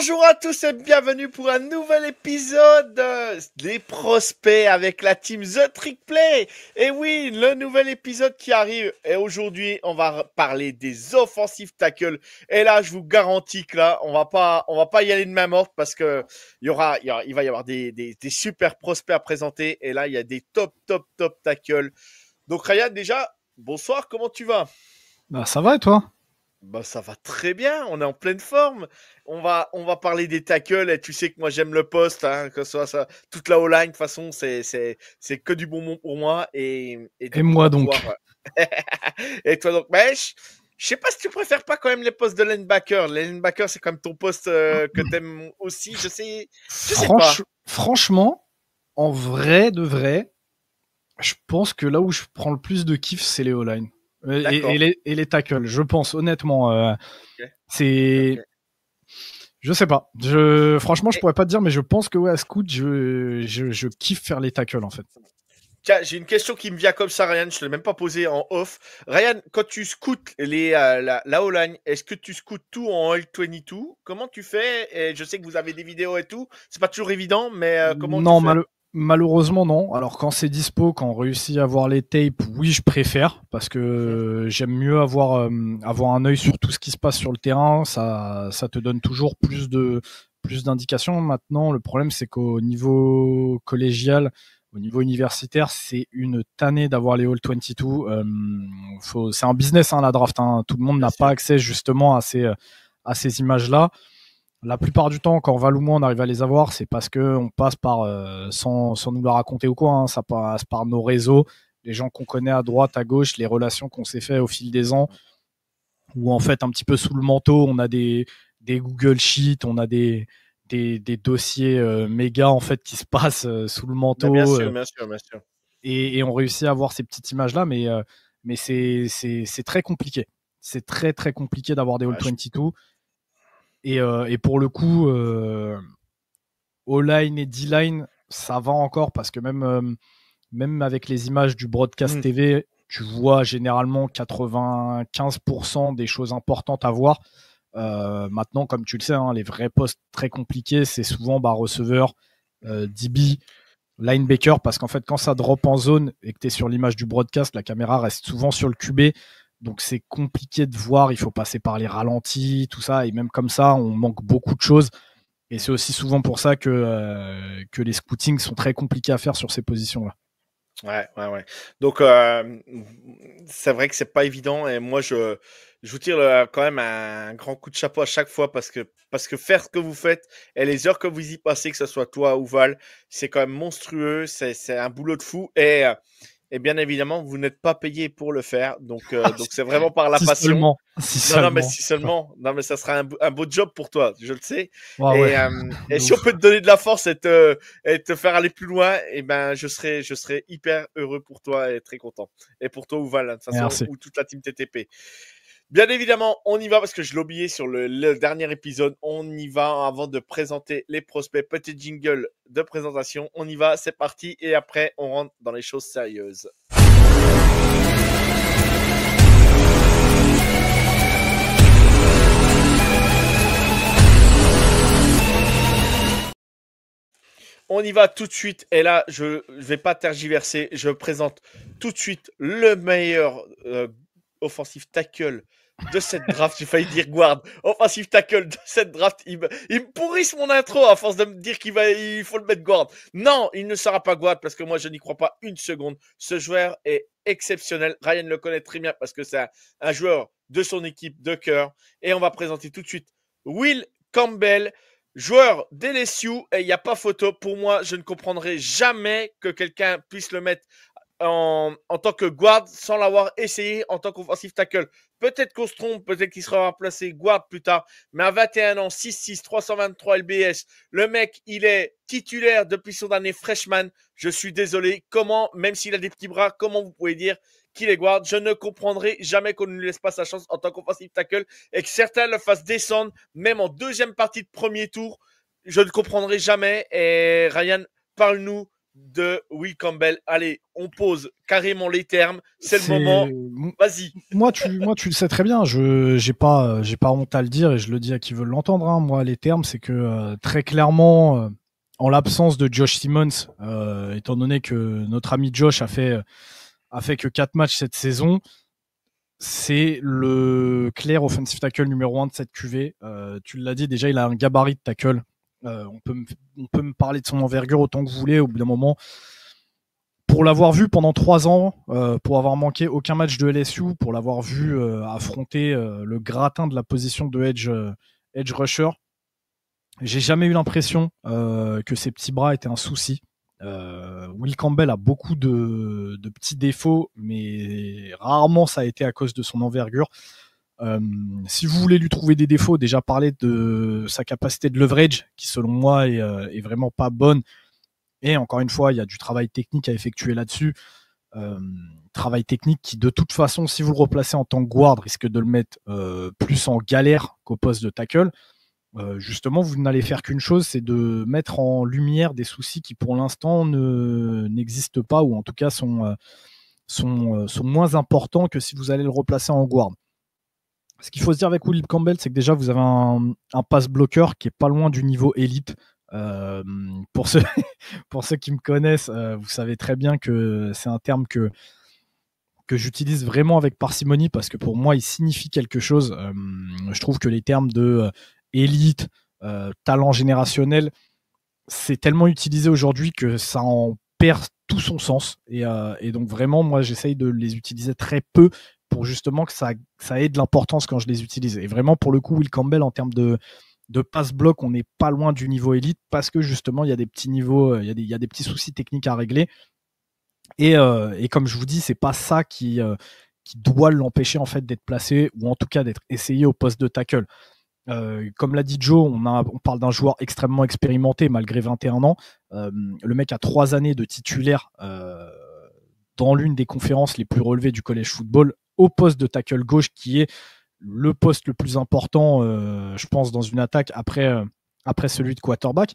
Bonjour à tous et bienvenue pour un nouvel épisode des prospects avec la team The Trick Play. Et oui, le nouvel épisode qui arrive. Et aujourd'hui, on va parler des offensive tackles. Et là, je vous garantis que là, on va pas y aller de main morte parce que il va y avoir des super prospects à présenter. Et là, il y a des top tackles. Donc Ryan, déjà, bonsoir, comment tu vas? Bah, ça va et toi? Bah, ça va très bien, on est en pleine forme. On va parler des tackles et tu sais que moi j'aime le poste, hein, que ce soit ça, toute la O-line, de toute façon, c'est que du bonbon pour moi. Et Et donc, on moi va donc? pouvoir. Et toi donc, mais je sais pas si tu préfères pas quand même les postes de linebacker. Les linebackers, c'est quand même ton poste que t'aimes aussi. Je sais pas. Franchement, en vrai de vrai, je pense que là où je prends le plus de kiff, c'est les O-line. D'accord. Et les tackles, je pense, honnêtement. Ok, C'est. ok. Je sais pas. Franchement, je pourrais pas te dire, mais je pense que ouais, à Scout, je kiffe faire les tackles en fait. Tiens, j'ai une question qui me vient comme ça, Ryan. Je ne l'ai même pas posée en off. Ryan, quand tu scoutes la O-line, est-ce que tu scoutes tout en All-22? Comment tu fais? Et je sais que vous avez des vidéos et tout. C'est pas toujours évident, mais comment tu Non, fais? malheureusement, non. Alors, quand c'est dispo, quand on réussit à voir les tapes, oui, je préfère parce Mhm. que j'aime mieux avoir un œil sur tout ce qui se passe sur le terrain. Ça te donne toujours plus d'indications. Maintenant, le problème, c'est qu'au niveau collégial, au niveau universitaire, c'est une tannée d'avoir les All 22. C'est un business, hein, la draft, hein. Tout le monde Bien n'a pas sûr. accès justement à ces images-là. La plupart du temps, quand Val ou moi on arrive à les avoir, c'est parce qu'on passe par, sans nous la raconter ou quoi, hein, ça passe par nos réseaux, les gens qu'on connaît à droite, à gauche, les relations qu'on s'est fait au fil des ans, où en fait, un petit peu sous le manteau, on a des Google Sheets, on a des dossiers méga en fait qui se passent sous le Mais bien manteau, sûr, bien sûr, bien sûr. et on réussit à avoir ces petites images-là, mais c'est très compliqué. C'est très très compliqué d'avoir des All Ouais, 22. Et pour le coup, O-line et D-line, ça va encore parce que même avec les images du broadcast Mhm. TV, tu vois généralement 95% des choses importantes à voir. Maintenant, comme tu le sais, hein, les vrais postes très compliqués, c'est souvent receveur, DB, linebacker, parce qu'en fait, quand ça drop en zone et que tu es sur l'image du broadcast, la caméra reste souvent sur le QB. Donc c'est compliqué de voir, il faut passer par les ralentis, tout ça, et même comme ça, on manque beaucoup de choses. Et c'est aussi souvent pour ça que les scootings sont très compliqués à faire sur ces positions-là. Ouais, ouais, ouais. Donc, c'est vrai que c'est pas évident. Et moi, je vous tire quand même un grand coup de chapeau à chaque fois parce que faire ce que vous faites et les heures que vous y passez, que ce soit toi ou Val, c'est quand même monstrueux. C'est un boulot de fou. Et bien évidemment, vous n'êtes pas payé pour le faire. Donc c'est vraiment par la Si passion. seulement, si Non, mais seulement. si seulement. Non, mais ça sera un beau job pour toi, je le sais. Ouais, ouais, Et de si on ouf. peut te donner de la force et te faire aller plus loin, eh ben, je serai hyper heureux pour toi et très content. Et pour toi, Ouval, hein, de toute façon, Merci. ou toute la team TTP. Bien évidemment, on y va parce que je l'ai oublié sur le dernier épisode. On y va avant de présenter les prospects. Petit jingle de présentation. On y va, c'est parti. Et après, on rentre dans les choses sérieuses. On y va tout de suite. Et là, je ne vais pas tergiverser. Je présente tout de suite le meilleur offensive tackle de cette draft. J'ai failli dire guard. Offensive tackle de cette draft. Il me pourrissent mon intro à force de me dire il faut le mettre guard. Non, il ne sera pas guard parce que moi, je n'y crois pas une seconde. Ce joueur est exceptionnel. Ryan le connaît très bien parce que c'est un joueur de son équipe de cœur. Et on va présenter tout de suite Will Campbell, joueur d'LSU, et il n'y a pas photo. Pour moi, je ne comprendrai jamais que quelqu'un puisse le mettre en tant que guard sans l'avoir essayé en tant qu'offensive tackle. Peut-être qu'on se trompe, peut-être qu'il sera remplacé guard plus tard, mais à 21 ans, 6'6, 323 LBS, le mec, il est titulaire depuis son année freshman. Je suis désolé. Comment, même s'il a des petits bras, comment vous pouvez dire qu'il est guard? Je ne comprendrai jamais qu'on ne lui laisse pas sa chance en tant qu'offensive tackle et que certains le fassent descendre, même en deuxième partie de premier tour. Je ne comprendrai jamais. Et Ryan, parle-nous de Will Campbell. Allez, on pose carrément les termes. C'est le moment. Vas-y. Moi, tu le sais très bien. J'ai pas honte à le dire et je le dis à qui veut l'entendre. Hein. Moi, les termes, c'est que très clairement, en l'absence de Josh Simmons, étant donné que notre ami Josh a fait que 4 matchs cette saison, c'est le clair offensive tackle numéro 1 de cette QV. Tu l'as dit, déjà, il a un gabarit de tackle. On peut me parler de son envergure autant que vous voulez. Au bout d'un moment, pour l'avoir vu pendant 3 ans, pour avoir manqué aucun match de LSU, pour l'avoir vu affronter le gratin de la position de edge rusher, j'ai jamais eu l'impression que ses petits bras étaient un souci. Will Campbell a beaucoup de petits défauts, mais rarement ça a été à cause de son envergure. Si vous voulez lui trouver des défauts, déjà parler de sa capacité de leverage, qui selon moi est vraiment pas bonne. Et encore une fois, il y a du travail technique à effectuer là-dessus. Travail technique qui, de toute façon, si vous le replacez en tant que guard, risque de le mettre plus en galère qu'au poste de tackle. Justement, vous n'allez faire qu'une chose, c'est de mettre en lumière des soucis qui, pour l'instant, n'existent pas, ou en tout cas sont moins importants que si vous allez le replacer en guard. Ce qu'il faut se dire avec Will Campbell, c'est que déjà, vous avez un pass bloqueur qui est pas loin du niveau élite. Pour ceux qui me connaissent, vous savez très bien que c'est un terme que j'utilise vraiment avec parcimonie parce que pour moi, il signifie quelque chose. Je trouve que les termes de élite, talent générationnel, c'est tellement utilisé aujourd'hui que ça en perd tout son sens. Et donc vraiment, moi, j'essaye de les utiliser très peu pour justement que ça ait de l'importance quand je les utilise. Et vraiment, pour le coup, Will Campbell, en termes de pass-block, on n'est pas loin du niveau élite parce que justement, il y a des petits niveaux, il y a des petits soucis techniques à régler. Et comme je vous dis, c'est pas ça qui doit l'empêcher en fait d'être placé ou en tout cas d'être essayé au poste de tackle. Comme l'a dit Joe, on parle d'un joueur extrêmement expérimenté malgré 21 ans. Le mec a 3 années de titulaire dans l'une des conférences les plus relevées du college football au poste de tackle gauche qui est le poste le plus important, je pense, dans une attaque après celui de quarterback.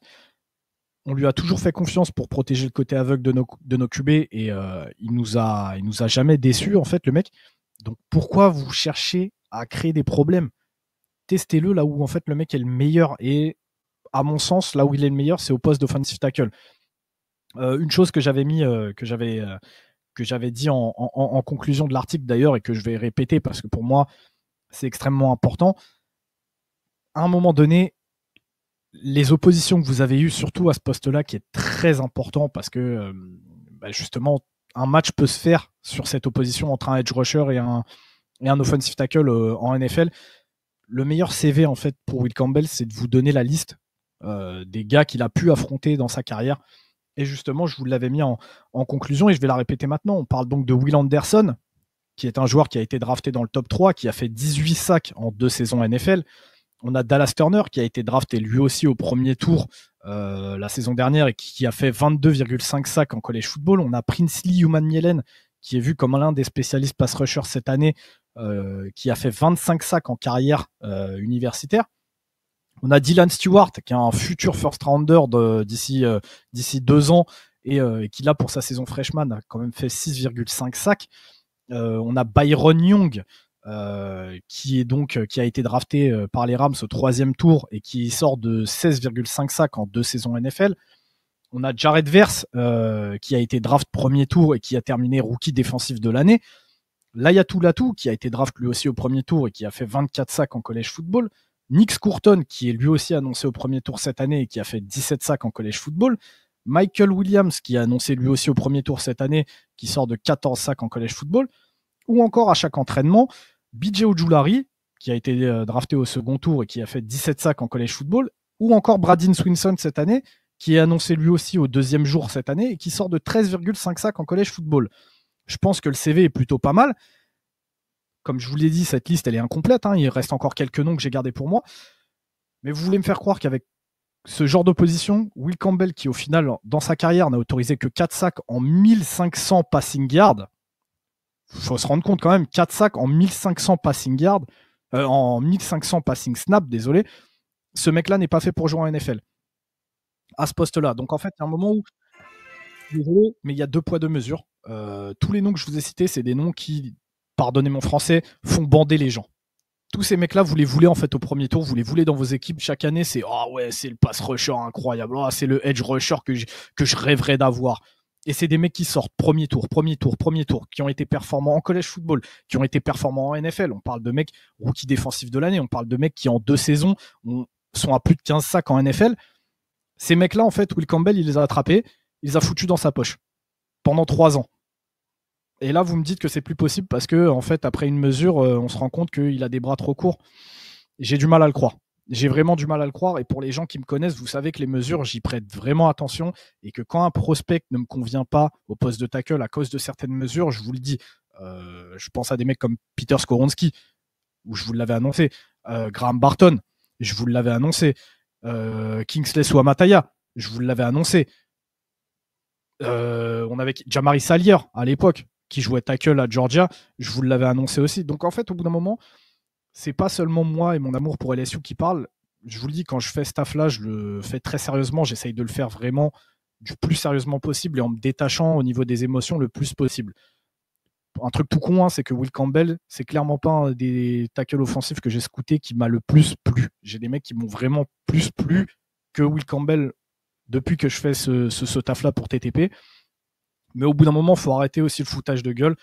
On lui a toujours fait confiance pour protéger le côté aveugle de nos QB et il nous a jamais déçus en fait le mec. Donc pourquoi vous cherchez à créer des problèmes? Testez-le là où en fait le mec est le meilleur et à mon sens là où il est le meilleur c'est au poste d'offensive tackle. Une chose que j'avais dit en conclusion de l'article d'ailleurs et que je vais répéter parce que pour moi c'est extrêmement important. À un moment donné, les oppositions que vous avez eues, surtout à ce poste-là, qui est très important parce que justement, un match peut se faire sur cette opposition entre un edge rusher et un offensive tackle en NFL. Le meilleur CV en fait pour Will Campbell, c'est de vous donner la liste des gars qu'il a pu affronter dans sa carrière. Et justement, je vous l'avais mis en conclusion et je vais la répéter maintenant. On parle donc de Will Anderson, qui est un joueur qui a été drafté dans le top 3, qui a fait 18 sacs en 2 saisons NFL. On a Dallas Turner qui a été drafté lui aussi au premier tour la saison dernière et qui a fait 22,5 sacs en college football. On a Princely Umanmielen qui est vu comme l'un des spécialistes pass rushers cette année, qui a fait 25 sacs en carrière universitaire. On a Dylan Stewart qui est un futur first rounder d'ici 2 ans et qui là pour sa saison freshman a quand même fait 6,5 sacs. On a Byron Young qui a été drafté par les Rams au 3e tour et qui sort de 16,5 sacs en 2 saisons NFL. On a Jared Verse qui a été draft 1er tour et qui a terminé rookie défensif de l'année. Layatu Latu qui a été draft lui aussi au 1er tour et qui a fait 24 sacs en college football. Nick Scurton qui est lui aussi annoncé au 1er tour cette année et qui a fait 17 sacs en college football. Michael Williams qui a annoncé lui aussi au 1er tour cette année qui sort de 14 sacs en college football. Ou encore à chaque entraînement, BJ Ojulari, qui a été drafté au 2e tour et qui a fait 17 sacs en college football, ou encore Bradyn Swinson cette année, qui est annoncé lui aussi au 2e jour cette année et qui sort de 13,5 sacs en college football. Je pense que le CV est plutôt pas mal. Comme je vous l'ai dit, cette liste elle est incomplète, hein, il reste encore quelques noms que j'ai gardés pour moi. Mais vous voulez me faire croire qu'avec ce genre d'opposition, Will Campbell, qui au final, dans sa carrière, n'a autorisé que 4 sacs en 1500 passing yards, il faut se rendre compte quand même, 4 sacs en 1500 passing yards, en 1500 passing snaps, désolé, ce mec-là n'est pas fait pour jouer en NFL à ce poste-là. Donc en fait, il y a un moment où Désolé, mais il y a deux poids, deux mesures. Tous les noms que je vous ai cités, c'est des noms qui, pardonnez mon français, font bander les gens. Tous ces mecs-là, vous les voulez en fait au premier tour, vous les voulez dans vos équipes chaque année. C'est ouais, c'est le pass rusher incroyable, c'est le edge rusher que je rêverais d'avoir. Et c'est des mecs qui sortent premier tour, premier tour, premier tour, qui ont été performants en college football, qui ont été performants en NFL. On parle de mecs rookie défensifs de l'année, on parle de mecs qui en 2 saisons sont à plus de 15 sacs en NFL. Ces mecs-là, en fait, Will Campbell, il les a attrapés, il les a foutus dans sa poche pendant 3 ans. Et là, vous me dites que c'est plus possible parce que, en fait, après une mesure, on se rend compte qu'il a des bras trop courts. J'ai du mal à le croire. J'ai vraiment du mal à le croire. Et pour les gens qui me connaissent, vous savez que les mesures, j'y prête vraiment attention. Et que quand un prospect ne me convient pas au poste de tackle à cause de certaines mesures, je vous le dis. Je pense à des mecs comme Peter Skoronski, où je vous l'avais annoncé. Graham Barton, je vous l'avais annoncé. Kingsley Suamataya, je vous l'avais annoncé. On avait Jamari Salier à l'époque, qui jouait tackle à Georgia, je vous l'avais annoncé aussi. Donc en fait, au bout d'un moment, c'est pas seulement moi et mon amour pour LSU qui parle. Je vous le dis, quand je fais ce taf-là, je le fais très sérieusement. J'essaye de le faire vraiment du plus sérieusement possible et en me détachant au niveau des émotions le plus possible. Un truc tout con, c'est que Will Campbell, c'est clairement pas un des tackles offensifs que j'ai scouté qui m'a le plus plu. J'ai des mecs qui m'ont vraiment plus plu que Will Campbell depuis que je fais ce taf-là pour TTP. Mais au bout d'un moment, il faut arrêter aussi le foutage de gueule.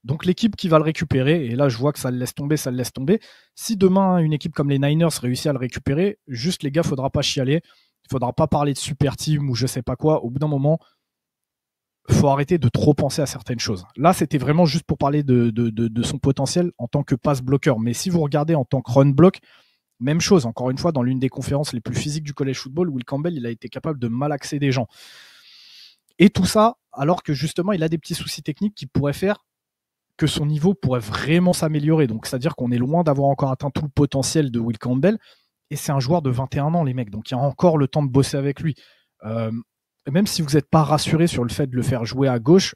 Donc l'équipe qui va le récupérer, et là je vois que ça le laisse tomber, ça le laisse tomber. Si demain une équipe comme les Niners réussit à le récupérer, juste les gars, faudra pas chialer, il faudra pas parler de super team ou je sais pas quoi. Au bout d'un moment, faut arrêter de trop penser à certaines choses. Là, c'était vraiment juste pour parler de son potentiel en tant que pass bloqueur. Mais si vous regardez en tant que run block, même chose. Encore une fois, dans l'une des conférences les plus physiques du college football, Will Campbell, il a été capable de malaxer des gens. Et tout ça, alors que justement, il a des petits soucis techniques qui pourraient faire que son niveau pourrait vraiment s'améliorer. Donc, c'est-à-dire qu'on est loin d'avoir encore atteint tout le potentiel de Will Campbell. Et c'est un joueur de 21 ans, les mecs. Donc, il y a encore le temps de bosser avec lui. Même si vous n'êtes pas rassuré sur le fait de le faire jouer à gauche,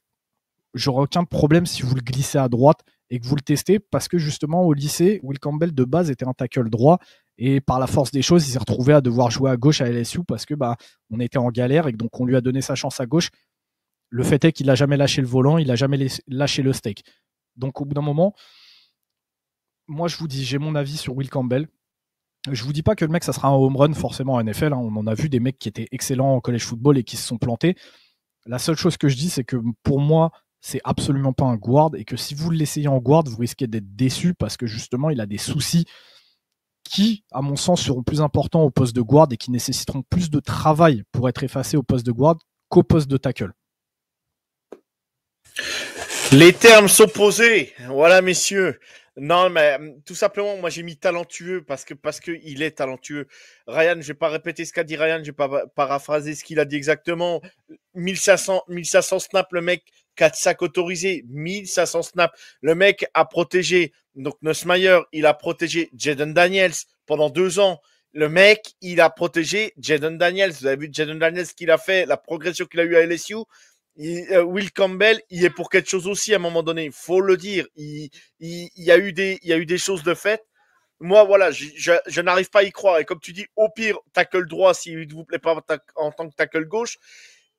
j'aurais aucun problème si vous le glissez à droite et que vous le testez, parce que justement, au lycée, Will Campbell, de base, était un tackle droit. Et par la force des choses, il s'est retrouvé à devoir jouer à gauche à LSU parce que on était en galère et que donc on lui a donné sa chance à gauche. Le fait est qu'il n'a jamais lâché le volant, il n'a jamais lâché le steak. Donc au bout d'un moment, moi je vous dis, j'ai mon avis sur Will Campbell. Je vous dis pas que le mec, ça sera un home run forcément en NFL. On en a vu des mecs qui étaient excellents en college football et qui se sont plantés. La seule chose que je dis, c'est que pour moi, c'est absolument pas un guard et que si vous l'essayez en guard, vous risquez d'être déçu parce que justement, il a des soucis qui, à mon sens, seront plus importants au poste de guard et qui nécessiteront plus de travail pour être effacés au poste de guard qu'au poste de tackle. Les termes sont posés. Voilà, messieurs. Non, mais tout simplement, moi j'ai mis talentueux parce que il est talentueux. Ryan, je vais pas répéter ce qu'a dit Ryan, je vais pas paraphraser ce qu'il a dit exactement. 1500 snaps, le mec, 4 sacs autorisés, 1500 snaps. Le mec a protégé, donc Nussmeier, il a protégé Jaden Daniels pendant 2 ans. Le mec, il a protégé Jaden Daniels. Vous avez vu Jaden Daniels ce qu'il a fait, la progression qu'il a eu à LSU. Will Campbell, il est pour quelque chose aussi à un moment donné. Il faut le dire. Il y a eu des choses de fait. Moi, voilà, je n'arrive pas à y croire. Et comme tu dis, au pire, tackle droit s'il ne vous plaît pas en tant que tackle gauche.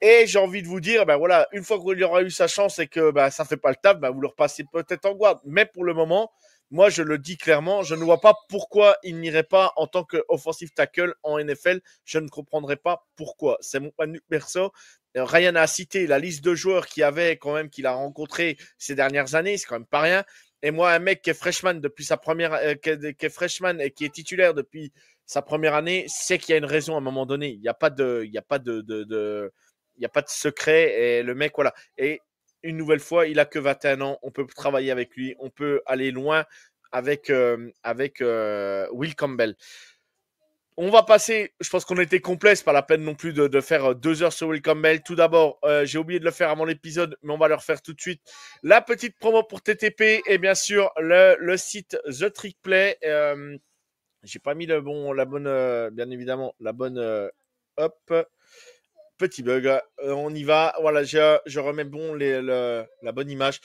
Et j'ai envie de vous dire, voilà, une fois qu'il aura eu sa chance et que ça ne fait pas le taf, vous le repassez peut-être en guard. Mais pour le moment, moi, je le dis clairement, je ne vois pas pourquoi il n'irait pas en tant qu'offensive tackle en NFL. Je ne comprendrais pas pourquoi. C'est mon point de vue perso. Ryan a cité la liste de joueurs qu'il a rencontré ces dernières années. C'est quand même pas rien. Et moi, un mec qui est freshman depuis sa première, qui est freshman et qui est titulaire depuis sa première année, c'est qu'il y a une raison à un moment donné. Il n'y a pas de secret. Et le mec, voilà. Et une nouvelle fois, il a que 21 ans. On peut travailler avec lui. On peut aller loin avec Will Campbell. On va passer, je pense qu'on était complet, c'est pas la peine non plus de faire 2 heures sur Will Campbell. Tout d'abord, j'ai oublié de le faire avant l'épisode, mais on va le refaire tout de suite. La petite promo pour TTP et bien sûr le site The Trick Play. J'ai pas mis bien évidemment, la bonne, hop, petit bug. On y va. Voilà, je remets la bonne image.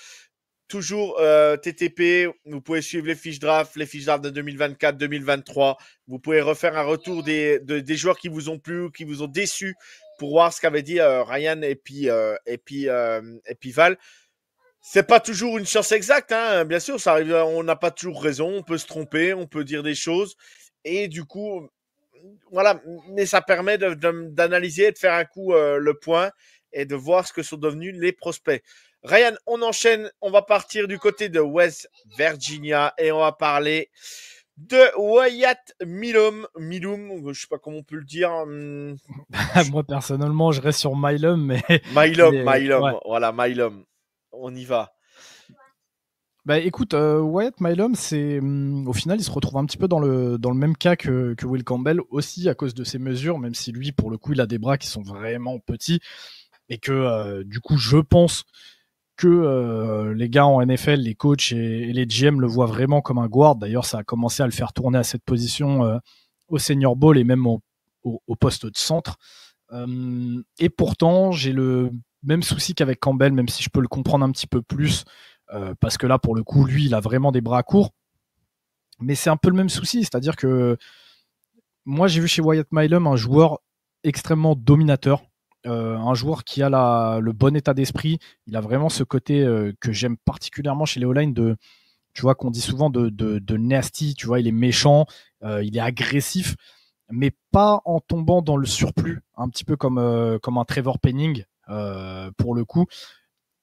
toujours TTP, vous pouvez suivre les fiches draft de 2024, 2023. Vous pouvez refaire un retour des joueurs qui vous ont plu ou qui vous ont déçu pour voir ce qu'avait dit Ryan et puis Val. C'est pas toujours une science exacte, hein. Bien sûr, ça arrive, on n'a pas toujours raison, on peut se tromper, on peut dire des choses. Et du coup, voilà, mais ça permet d'analyser, de faire un coup le point et de voir ce que sont devenus les prospects. Ryan, on enchaîne, on va partir du côté de West Virginia et on va parler de Wyatt Milum, je sais pas comment on peut le dire. Moi, personnellement, je reste sur Milum, mais... Milum, ouais. Voilà, Milum. On y va. Bah écoute, Wyatt Milum, au final, il se retrouve un petit peu dans le même cas que Will Campbell, aussi à cause de ses mesures, même si lui, pour le coup, il a des bras qui sont vraiment petits, et que du coup, je pense que les gars en NFL, les coachs et les GM le voient vraiment comme un guard. D'ailleurs, ça a commencé à le faire tourner à cette position au Senior Bowl et même au poste de centre. Et pourtant, j'ai le même souci qu'avec Campbell, même si je peux le comprendre un petit peu plus, parce que là, pour le coup, lui, il a vraiment des bras courts. Mais c'est un peu le même souci, c'est-à-dire que moi, j'ai vu chez Wyatt Milum un joueur extrêmement dominateur, un joueur qui a le bon état d'esprit. Il a vraiment ce côté que j'aime particulièrement chez les O-line, tu vois, qu'on dit souvent de nasty, tu vois, il est méchant, il est agressif, mais pas en tombant dans le surplus, un petit peu comme un Trevor Penning, pour le coup.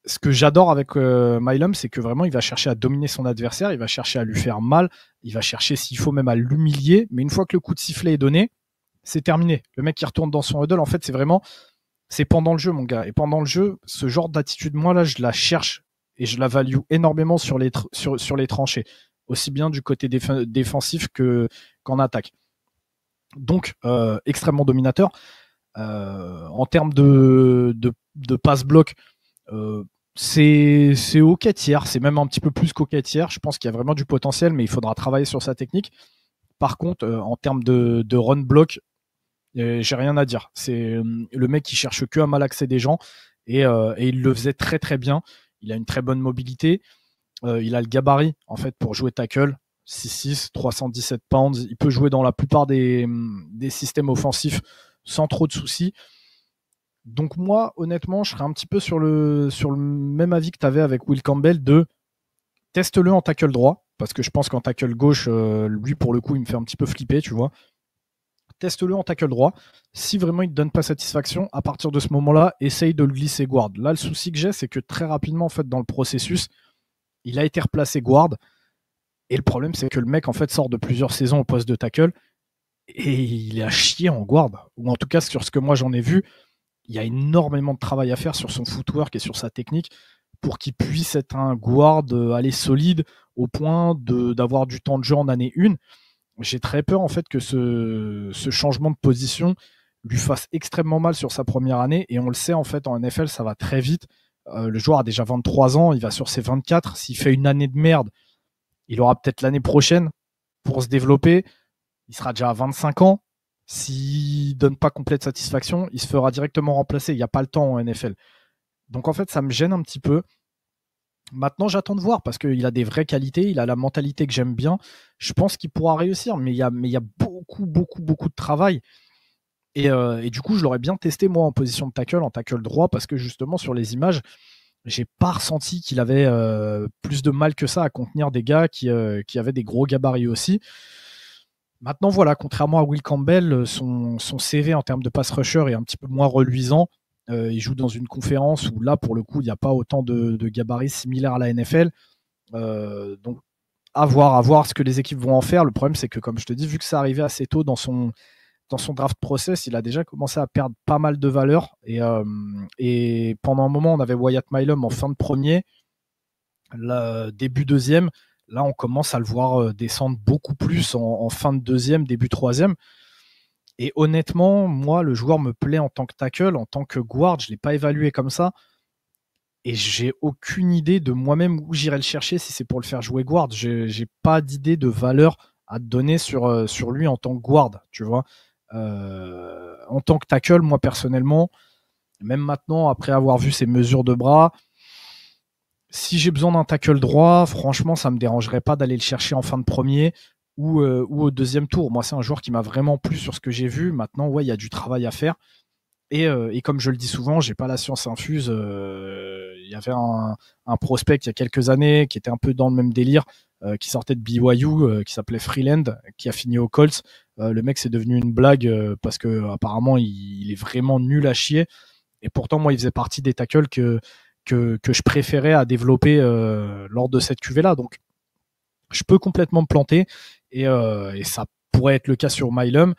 Ce que j'adore avec Milum, c'est que vraiment, il va chercher à dominer son adversaire, il va chercher à lui faire mal, il va chercher, s'il faut, même à l'humilier, mais une fois que le coup de sifflet est donné, c'est terminé. Le mec qui retourne dans son huddle, en fait, c'est pendant le jeu, mon gars. Et pendant le jeu, ce genre d'attitude, moi, là, je la cherche et je la value énormément sur les tranchées, aussi bien du côté défensif qu'en attaque. Donc, extrêmement dominateur. En termes de passe-bloc, c'est au tiers, c'est même un petit peu plus qu'au tiers. Je pense qu'il y a vraiment du potentiel, mais il faudra travailler sur sa technique. Par contre, en termes de run block, j'ai rien à dire. C'est le mec qui cherche que à malaxer des gens et il le faisait très très bien. Il a une très bonne mobilité. Il a le gabarit en fait pour jouer tackle. 6'6", 317 pounds. Il peut jouer dans la plupart des systèmes offensifs sans trop de soucis. Donc moi, honnêtement, je serais un petit peu sur le même avis que tu avais avec Will Campbell de teste-le en tackle droit, parce que je pense qu'en tackle gauche, lui, pour le coup, il me fait un petit peu flipper, tu vois. Teste-le en tackle droit. Si vraiment il ne te donne pas satisfaction, à partir de ce moment-là, essaye de le glisser guard. Là, le souci que j'ai, c'est que très rapidement, en fait, dans le processus, il a été replacé guard. Et le problème, c'est que le mec, en fait, sort de plusieurs saisons au poste de tackle et il est à chier en guard. Ou en tout cas, sur ce que moi j'en ai vu, il y a énormément de travail à faire sur son footwork et sur sa technique pour qu'il puisse être un guard aller solide au point d'avoir du temps de jeu en année 1. J'ai très peur en fait que ce changement de position lui fasse extrêmement mal sur sa première année, et on le sait en fait en NFL ça va très vite. Le joueur a déjà 23 ans, il va sur ses 24. S'il fait une année de merde, il aura peut-être l'année prochaine pour se développer. Il sera déjà à 25 ans. S'il donne pas complète satisfaction, il se fera directement remplacer. Il n'y a pas le temps en NFL. Donc en fait, ça me gêne un petit peu. Maintenant, j'attends de voir parce qu'il a des vraies qualités, il a la mentalité que j'aime bien. Je pense qu'il pourra réussir, mais il y a beaucoup, beaucoup, beaucoup de travail. Et du coup, je l'aurais bien testé moi en position de tackle, en tackle droit, parce que justement sur les images, j'ai pas ressenti qu'il avait plus de mal que ça à contenir des gars qui avaient des gros gabarits aussi. Maintenant, voilà, contrairement à Will Campbell, son CV en termes de pass rusher est un petit peu moins reluisant. Il joue dans une conférence où là, pour le coup, il n'y a pas autant de gabarits similaires à la NFL. Donc, à voir ce que les équipes vont en faire. Le problème, c'est que, comme je te dis, vu que ça arrivait assez tôt dans son draft process, il a déjà commencé à perdre pas mal de valeur. Et pendant un moment, on avait Wyatt Milum en fin de premier, début deuxième. Là, on commence à le voir descendre beaucoup plus en fin de deuxième, début troisième. Et honnêtement, moi, le joueur me plaît en tant que tackle, en tant que guard. Je ne l'ai pas évalué comme ça. Et j'ai aucune idée de moi-même où j'irai le chercher si c'est pour le faire jouer guard. J'ai pas d'idée de valeur à te donner sur lui en tant que guard, tu vois. En tant que tackle, moi personnellement, même maintenant, après avoir vu ses mesures de bras, Si j'ai besoin d'un tackle droit, franchement, ça me dérangerait pas d'aller le chercher en fin de premier ou au deuxième tour. Moi, c'est un joueur qui m'a vraiment plu sur ce que j'ai vu. Maintenant, ouais, il y a du travail à faire. Et comme je le dis souvent, j'ai pas la science infuse. Il y avait un prospect il y a quelques années qui était un peu dans le même délire, qui sortait de BYU, qui s'appelait Freeland, qui a fini aux Colts. Le mec, c'est devenu une blague parce que apparemment, il est vraiment nul à chier. Et pourtant, moi, il faisait partie des tackles que je préférais à développer lors de cette cuvée-là. Donc, je peux complètement me planter et ça pourrait être le cas sur Milam.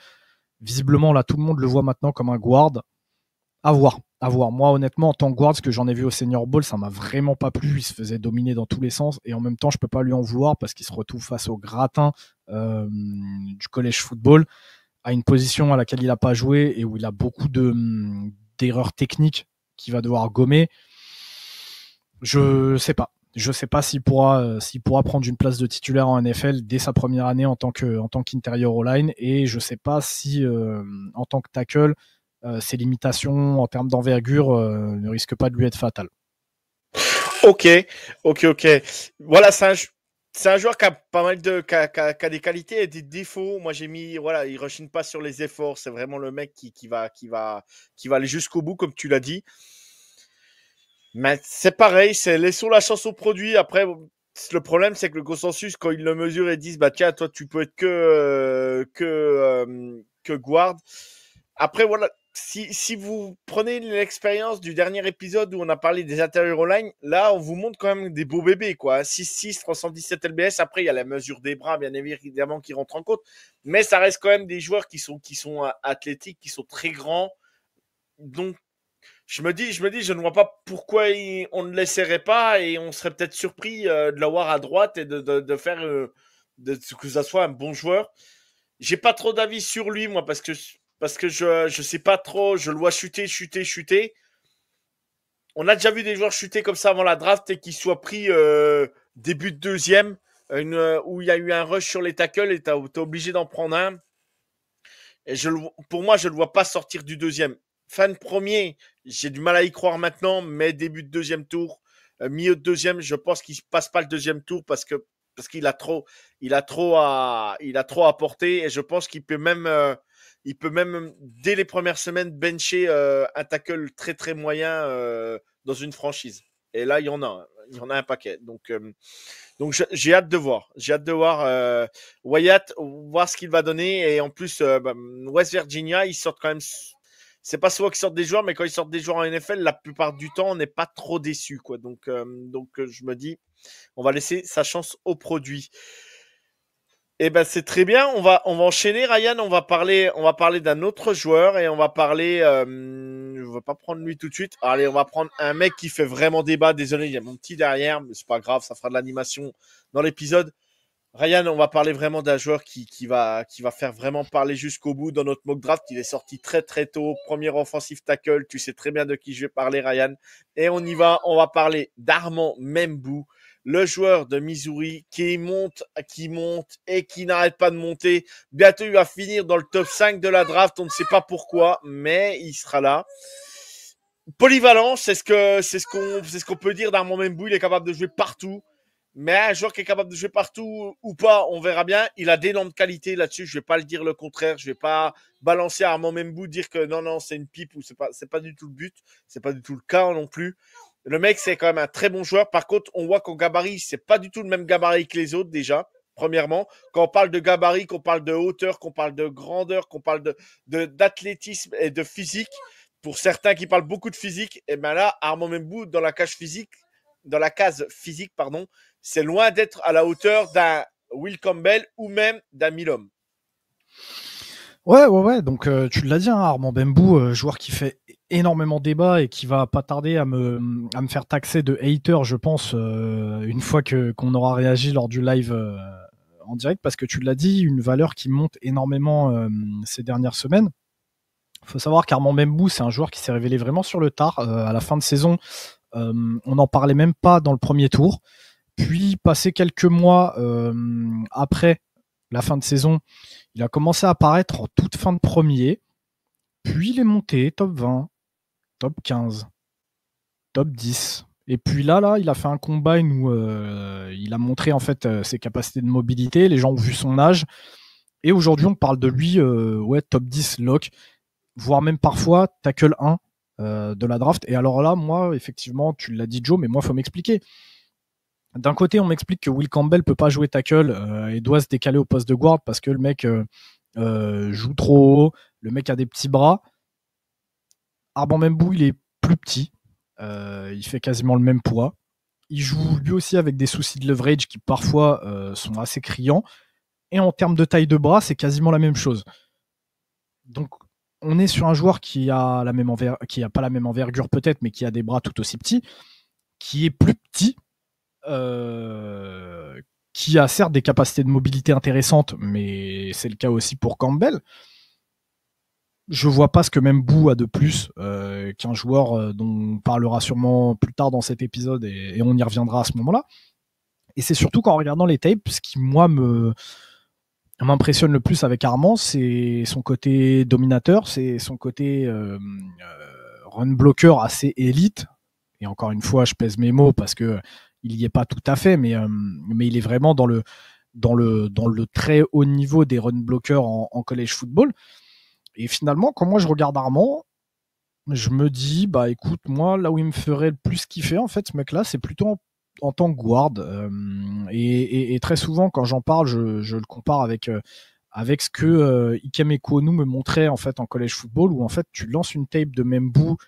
Visiblement, là, tout le monde le voit maintenant comme un guard. À voir, à voir. Moi, honnêtement, en tant que guard, ce que j'en ai vu au Senior Bowl, ça m'a vraiment pas plu. Il se faisait dominer dans tous les sens et en même temps, je peux pas lui en vouloir parce qu'il se retrouve face au gratin du college football à une position à laquelle il n'a pas joué et où il a beaucoup d'erreurs techniques qu'il va devoir gommer. Je sais pas. Je sais pas s'il pourra prendre une place de titulaire en NFL dès sa première année en tant qu'interior O-line, et je sais pas si en tant que tackle ses limitations en termes d'envergure ne risquent pas de lui être fatales. Ok. Voilà, c'est un joueur qui a pas mal qui a des qualités et des défauts. Moi, j'ai mis, voilà, il rechigne pas sur les efforts. C'est vraiment le mec qui va aller jusqu'au bout, comme tu l'as dit. Mais c'est pareil, c'est laissons la chance au produit. Après, le problème, c'est que le consensus, quand ils le mesurent et disent, bah tiens, toi, tu peux être que guard. Après, voilà, si vous prenez l'expérience du dernier épisode où on a parlé des intérieurs online, là, on vous montre quand même des beaux bébés, quoi. 6'6", 317 lbs. Après, il y a la mesure des bras, bien évidemment, qui rentre en compte. Mais ça reste quand même des joueurs qui sont athlétiques, qui sont très grands. Donc, je me dis, je ne vois pas pourquoi on ne l'essaierait pas et on serait peut-être surpris de l'avoir à droite et de faire que ça soit un bon joueur. J'ai pas trop d'avis sur lui, moi, parce que je sais pas trop, je le vois chuter. On a déjà vu des joueurs chuter comme ça avant la draft et qu'ils soient pris début de deuxième, où il y a eu un rush sur les tackles et t'es obligé d'en prendre un. Et pour moi, je le vois pas sortir du deuxième. Fin de premier, j'ai du mal à y croire maintenant, mais début de deuxième tour, milieu de deuxième, je pense qu'il passe pas le deuxième tour parce qu'il a trop à porter et je pense qu'il peut même dès les premières semaines bencher un tackle très très moyen dans une franchise. Et là, il y en a un paquet. Donc j'ai hâte de voir. Wyatt, voir ce qu'il va donner. Et en plus, West Virginia, ils sortent quand même. C'est pas souvent qu'ils sortent des joueurs, mais quand ils sortent des joueurs en NFL, la plupart du temps, on n'est pas trop déçu, quoi. Donc, je me dis, on va laisser sa chance au produit. Eh ben c'est très bien. On va enchaîner, Ryan. On va parler d'un autre joueur et on va parler. Je vais pas prendre lui tout de suite. Allez, on va prendre un mec qui fait vraiment débat. Désolé, il y a mon petit derrière, mais c'est pas grave. Ça fera de l'animation dans l'épisode. Ryan, on va parler vraiment d'un joueur qui va faire vraiment parler jusqu'au bout dans notre mock draft. Il est sorti très très tôt, premier offensive tackle. Tu sais très bien de qui je vais parler, Ryan. Et on y va. On va parler d'Armand Membou, le joueur de Missouri qui monte et qui n'arrête pas de monter. Bientôt, il va finir dans le top 5 de la draft. On ne sait pas pourquoi, mais il sera là. Polyvalent, c'est ce qu'on peut dire d'Armand Membou. Il est capable de jouer partout. Mais un joueur qui est capable de jouer partout ou pas, on verra bien. Il a d'énormes qualités là-dessus. Je vais pas le dire le contraire. Je vais pas balancer à Armand Membou, dire que non, c'est une pipe ou c'est pas du tout le but. C'est pas du tout le cas non plus. Le mec, c'est quand même un très bon joueur. Par contre, on voit qu'au gabarit, c'est pas du tout le même gabarit que les autres déjà. Premièrement, quand on parle de gabarit, qu'on parle de hauteur, qu'on parle de grandeur, qu'on parle d'athlétisme et de physique, pour certains qui parlent beaucoup de physique, et ben là, Armand Membou, dans la case physique, c'est loin d'être à la hauteur d'un Will Campbell ou même d'un Milom. Ouais. Donc, tu l'as dit, hein, Armand Membou, joueur qui fait énormément débat et qui va pas tarder à me faire taxer de hater, je pense, une fois qu'on aura réagi lors du live en direct, parce que tu l'as dit, une valeur qui monte énormément ces dernières semaines. Il faut savoir qu'Armand Membou, c'est un joueur qui s'est révélé vraiment sur le tard. À la fin de saison, on n'en parlait même pas dans le premier tour. Puis, passé quelques mois après la fin de saison, il a commencé à apparaître en toute fin de premier. Puis, il est monté top 20, top 15, top 10. Et puis là, il a fait un combine où il a montré en fait ses capacités de mobilité. Les gens ont vu son âge. Et aujourd'hui, on parle de lui, top 10 lock, voire même parfois tackle 1 de la draft. Et alors là, moi, effectivement, tu l'as dit, Joe, mais moi, il faut m'expliquer. D'un côté, on m'explique que Will Campbell peut pas jouer tackle et doit se décaler au poste de guard parce que le mec joue trop haut, le mec a des petits bras. Armand Membou, il est plus petit. Il fait quasiment le même poids. Il joue lui aussi avec des soucis de leverage qui parfois sont assez criants. Et en termes de taille de bras, c'est quasiment la même chose. Donc, on est sur un joueur qui a pas la même envergure peut-être, mais qui a des bras tout aussi petits, qui est plus petit, qui a certes des capacités de mobilité intéressantes, mais c'est le cas aussi pour Campbell. Je vois pas ce que même Bou a de plus qu'un joueur dont on parlera sûrement plus tard dans cet épisode et on y reviendra à ce moment-là. Et c'est surtout qu'en regardant les tapes, ce qui moi m'impressionne le plus avec Armand, c'est son côté dominateur, c'est son côté run blocker assez élite. Et encore une fois, je pèse mes mots parce que il y est pas tout à fait, mais il est vraiment dans le très haut niveau des run blockers en college football. Et finalement, quand moi je regarde Armand, je me dis, bah écoute, moi, là où il me ferait le plus kiffer, en fait, ce mec-là, c'est plutôt en tant que guard. Et très souvent, quand j'en parle, je le compare avec ce que Ikem Ekwonu me montrait en fait en college football, où en fait tu lances une tape de même bout,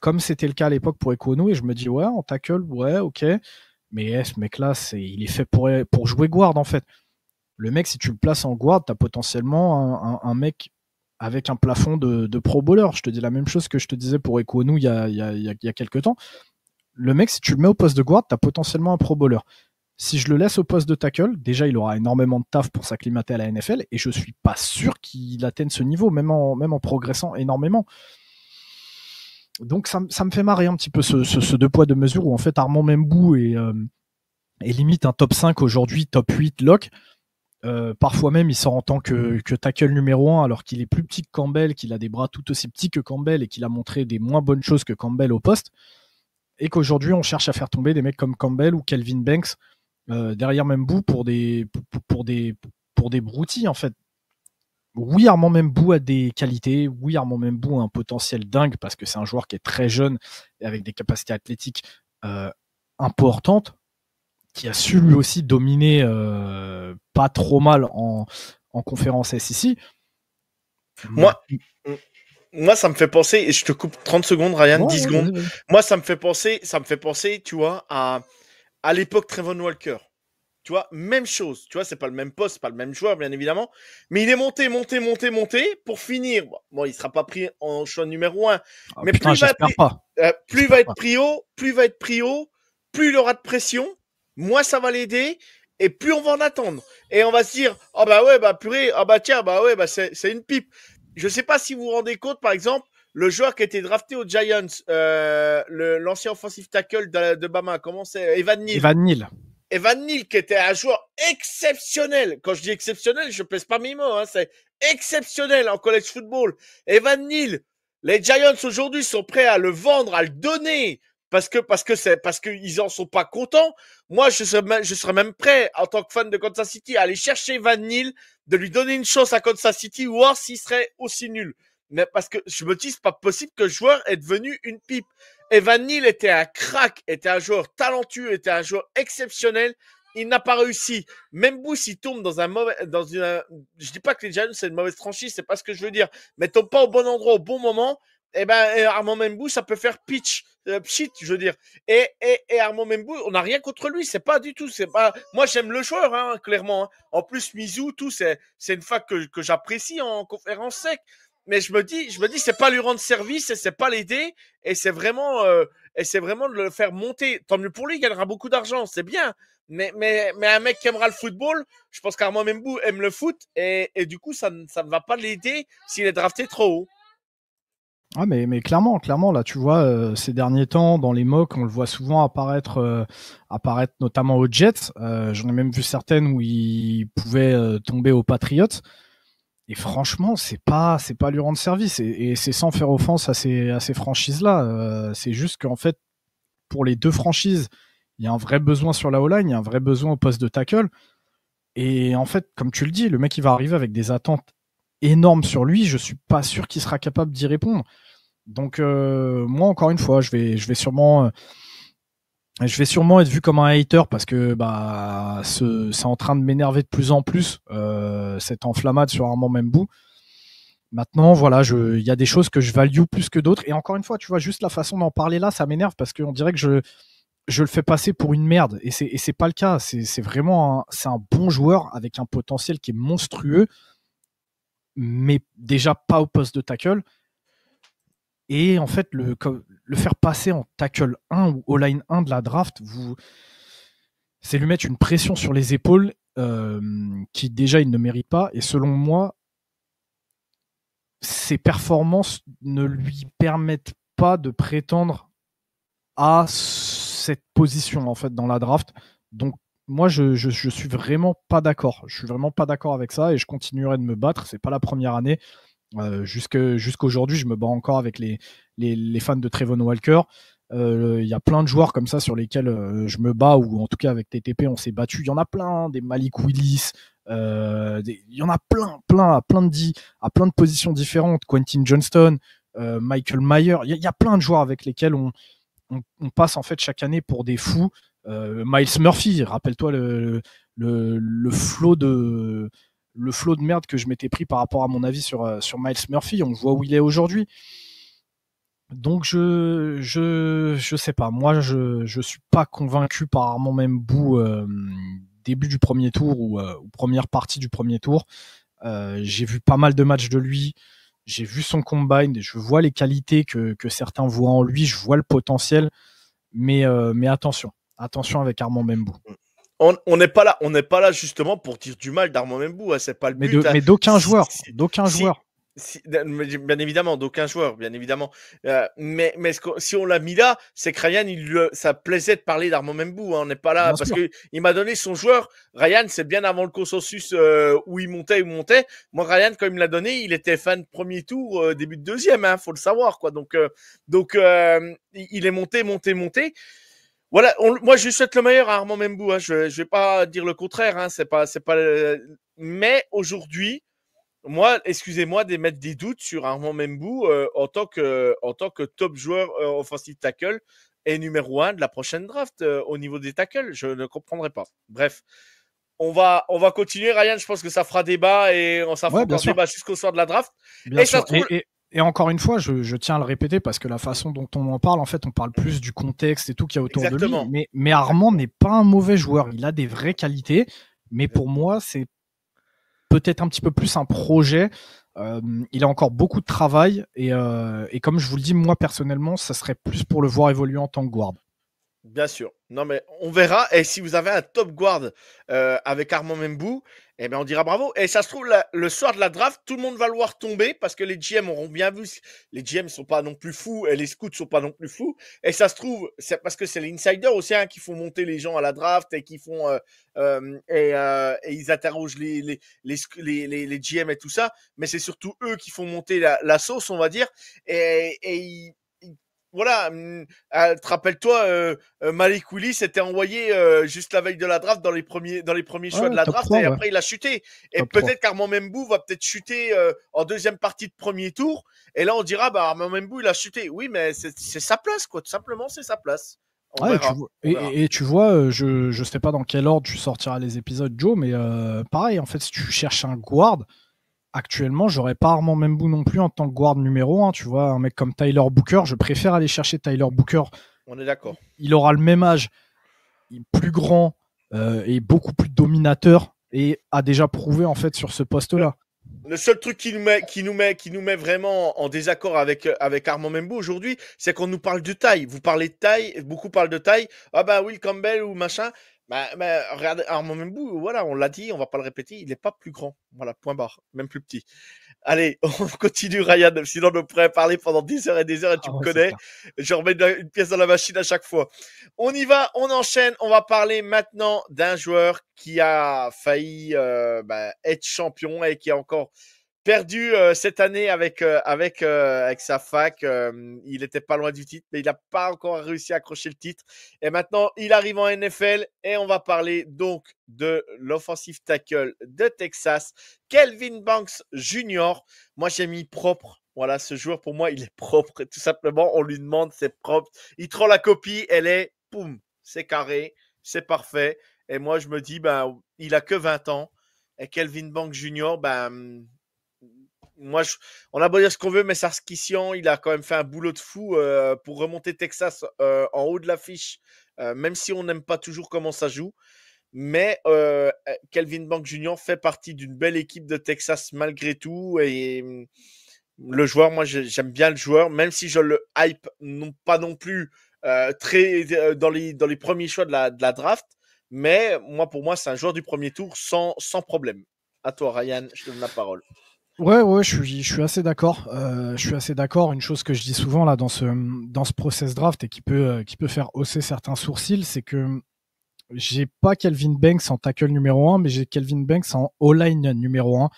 comme c'était le cas à l'époque pour Ekwonu, et je me dis, ouais, en tackle, ouais, ok. Mais ce mec-là, il est fait pour jouer guard, en fait. Le mec, si tu le places en guard, t'as potentiellement un mec avec un plafond de pro bowler. Je te dis la même chose que je te disais pour Ekwonu il y a quelques temps. Le mec, si tu le mets au poste de guard, t'as potentiellement un pro bowler. Si je le laisse au poste de tackle, déjà il aura énormément de taf pour s'acclimater à la NFL et je suis pas sûr qu'il atteigne ce niveau, même en progressant énormément. Donc ça me fait marrer un petit peu ce deux poids deux mesures où en fait Armand Membou est limite un top 5 aujourd'hui, top 8 lock. Parfois même il sort en tant que tackle numéro 1 alors qu'il est plus petit que Campbell, qu'il a des bras tout aussi petits que Campbell et qu'il a montré des moins bonnes choses que Campbell au poste, et qu'aujourd'hui on cherche à faire tomber des mecs comme Campbell ou Kelvin Banks derrière Membou pour des broutilles en fait. Oui, Armand Membou a des qualités, oui, Armand Membou a un potentiel dingue parce que c'est un joueur qui est très jeune et avec des capacités athlétiques importantes, qui a su lui aussi dominer pas trop mal en conférence SEC. Moi, ça me fait penser, et je te coupe 30 secondes, Ryan, 10 secondes. Vas-y. Moi, ça me fait penser, tu vois, à l'époque Trevon Walker. Tu vois, même chose. Tu vois, c'est pas le même poste, c'est pas le même joueur, bien évidemment. Mais il est monté pour finir. Bon, il sera pas pris en choix numéro 1. Mais putain, plus il va être pris haut, plus il aura de pression, moins ça va l'aider, et plus on va en attendre. Et on va se dire, oh bah ouais, bah purée, ah bah tiens, bah ouais, bah c'est une pipe. Je sais pas si vous vous rendez compte, par exemple, le joueur qui a été drafté aux Giants, l'ancien offensive tackle de Bama, comment c'est? Evan Neal. Evan Neal, qui était un joueur exceptionnel. Quand je dis exceptionnel, je ne pèse pas mes mots. Hein, c'est exceptionnel en college football. Evan Neal, les Giants aujourd'hui sont prêts à le vendre, à le donner parce qu'ils en sont pas contents. Moi, je serais même prêt, en tant que fan de Kansas City, à aller chercher Evan Neal, de lui donner une chance à Kansas City, voir s'il serait aussi nul. Mais parce que je me dis, c'est pas possible que le joueur est devenu une pipe. Evan Neal était un crack, était un joueur talentueux, était un joueur exceptionnel. Il n'a pas réussi. Même Bouss, il tombe je dis pas que les Giants, c'est une mauvaise franchise, c'est pas ce que je veux dire. Mais tombe pas au bon endroit, au bon moment. Et ben, Armand Membou, ça peut faire pchit, je veux dire. Et Armand Membou, on n'a rien contre lui, c'est pas du tout, moi j'aime le joueur, hein, clairement. Hein. En plus, Mizou, c'est une fac que j'apprécie en conférence sec. Mais je me dis, c'est pas lui rendre service et c'est pas l'aider et c'est vraiment de le faire monter. Tant mieux pour lui, il gagnera beaucoup d'argent, c'est bien. Mais un mec qui aimera le football, je pense qu'Armand Membou aime le foot et du coup, ça ne va pas l'aider s'il est drafté trop haut. Ah mais clairement, là tu vois, ces derniers temps, dans les mocks, on le voit souvent apparaître notamment aux Jets. J'en ai même vu certaines où il pouvait tomber aux Patriots. Et franchement, c'est pas lui rendre service. Et c'est sans faire offense à ces franchises-là. C'est juste qu'en fait, pour les deux franchises, il y a un vrai besoin sur la O-line, il y a un vrai besoin au poste de tackle. Et en fait, comme tu le dis, le mec, il va arriver avec des attentes énormes sur lui. Je suis pas sûr qu'il sera capable d'y répondre. Donc, moi, encore une fois, je vais sûrement être vu comme un hater parce que c'est en train de m'énerver de plus en plus, cette enflammade sur Armand Membou. Maintenant, voilà, il y a des choses que je value plus que d'autres. Et encore une fois, tu vois, juste la façon d'en parler là, ça m'énerve parce qu'on dirait que je le fais passer pour une merde. Et c'est pas le cas. C'est vraiment c'est un bon joueur avec un potentiel qui est monstrueux, mais déjà pas au poste de tackle. Et en fait, le faire passer en tackle 1 ou au line 1 de la draft, c'est lui mettre une pression sur les épaules qui déjà il ne mérite pas. Et selon moi, ses performances ne lui permettent pas de prétendre à cette position en fait dans la draft. Donc moi je suis vraiment pas d'accord. Je suis vraiment pas d'accord avec ça et je continuerai de me battre. C'est pas la première année. Jusqu'aujourd'hui, je me bats encore avec les fans de Trevon Walker. Il y a plein de joueurs comme ça sur lesquels je me bats, ou en tout cas avec TTP, on s'est battu. Il y en a plein, des Malik Willis, il y en a plein, à plein de positions différentes. Quentin Johnston, Michael Mayer. Il y a plein de joueurs avec lesquels on passe en fait chaque année pour des fous. Miles Murphy, rappelle-toi le flot de merde que je m'étais pris par rapport à mon avis sur Miles Murphy. On voit où il est aujourd'hui. Donc je sais pas. Moi, je suis pas convaincu par Armand Membou début du premier tour ou première partie du premier tour. J'ai vu pas mal de matchs de lui. J'ai vu son combine. Je vois les qualités que certains voient en lui. Je vois le potentiel. Mais attention avec Armand Membou. On n'est pas là justement pour dire du mal d'Armand Membou, hein, c'est pas le but. Mais d'aucun joueur. Bien évidemment, d'aucun joueur, bien évidemment. Mais si on l'a mis là, c'est que Ryan, ça plaisait de parler d'Armand Membou. Hein, on n'est pas là Bien parce sûr. que il m'a donné son joueur. Ryan, c'est bien avant le consensus où il montait. Moi, Ryan, quand il me l'a donné, il était fan premier tour, début de deuxième. Hein, faut le savoir, quoi. Donc, il est monté. Voilà, moi je lui souhaite le meilleur à Armand Membou. Hein. Je vais pas dire le contraire. Hein. C'est pas. Mais aujourd'hui, moi, excusez-moi d'émettre des doutes sur Armand Membou en tant que top joueur offensive tackle et numéro 1 de la prochaine draft au niveau des tackles. Je ne comprendrai pas. Bref, on va continuer, Ryan. Je pense que ça fera débat et ça fera encore débat jusqu'au soir de la draft. Bien sûr. Et encore une fois, je tiens à le répéter parce que la façon dont on en parle, en fait, on parle plus du contexte et tout qu'il y a autour de lui. Mais Armand n'est pas un mauvais joueur. Il a des vraies qualités. Mais pour moi, c'est peut-être un petit peu plus un projet. Il a encore beaucoup de travail. Et comme je vous le dis, moi, personnellement, ça serait plus pour le voir évoluer en tant que guard. Bien sûr. Non, mais on verra. Et si vous avez un top guard avec Armand Membou, eh bien, on dira bravo. Et ça se trouve, le soir de la draft, tout le monde va le voir tomber parce que les GM auront bien vu. Les GM sont pas non plus fous et les scouts sont pas non plus fous. Et ça se trouve, c'est parce que c'est les insiders aussi qui font monter les gens à la draft et qui font et ils interrogent les GM et tout ça. Mais c'est surtout eux qui font monter la sauce, on va dire. Et voilà, te rappelle-toi, Malik Willis s'était envoyé juste la veille de la draft dans les premiers choix de la draft 3, et après il a chuté. Et peut-être qu'Armand Membou va peut-être chuter en deuxième partie de premier tour. Et là on dira Armand Membou il a chuté. Oui, mais c'est sa place quoi, tout simplement c'est sa place. On verra. Et tu vois, je sais pas dans quel ordre tu sortiras les épisodes, Joe, mais pareil en fait si tu cherches un guard. Actuellement, j'aurais pas Armand Membou non plus en tant que guard numéro 1. Tu vois, un mec comme Tyler Booker, je préfère aller chercher Tyler Booker. On est d'accord. Il aura le même âge, plus grand et beaucoup plus dominateur et a déjà prouvé en fait sur ce poste-là. Le seul truc qui nous met vraiment en désaccord avec Armand Membou aujourd'hui, c'est qu'on nous parle de taille. Vous parlez de taille, beaucoup parlent de taille. Ah bah Will Campbell ou machin. Mais regardez, Armand Membou, voilà, on l'a dit, on va pas le répéter, il n'est pas plus grand. Voilà, point barre, même plus petit. Allez, on continue, Ryan, sinon on pourrait parler pendant des heures et des heures et tu me connais. Je remets une pièce dans la machine à chaque fois. On y va, on enchaîne. On va parler maintenant d'un joueur qui a failli être champion et qui est encore perdu cette année avec sa fac. Il était pas loin du titre, mais il n'a pas encore réussi à accrocher le titre. Et maintenant, il arrive en NFL et on va parler donc de l'offensive tackle de Texas, Kelvin Banks Jr. Moi, j'ai mis propre. Voilà, ce joueur, pour moi, il est propre. Tout simplement, on lui demande, c'est propre. Il prend la copie, elle est, poum, c'est carré, c'est parfait. Et moi, je me dis, ben, il a que 20 ans. Et Kelvin Banks Jr., ben, moi, on a beau dire ce qu'on veut, mais Sarkisian, il a quand même fait un boulot de fou pour remonter Texas en haut de l'affiche, même si on n'aime pas toujours comment ça joue. Mais Kelvin Banks Jr. fait partie d'une belle équipe de Texas malgré tout. Et le joueur, moi, j'aime bien le joueur, même si je le hype pas non plus très dans les premiers choix de la draft. Mais moi, pour moi, c'est un joueur du premier tour sans problème. À toi, Ryan, je te donne la parole. Ouais, je suis assez d'accord. Je suis assez d'accord. Une chose que je dis souvent là dans ce process draft et qui peut faire hausser certains sourcils, c'est que j'ai pas Kelvin Banks en tackle numéro 1, mais j'ai Kelvin Banks en O-line numéro 1.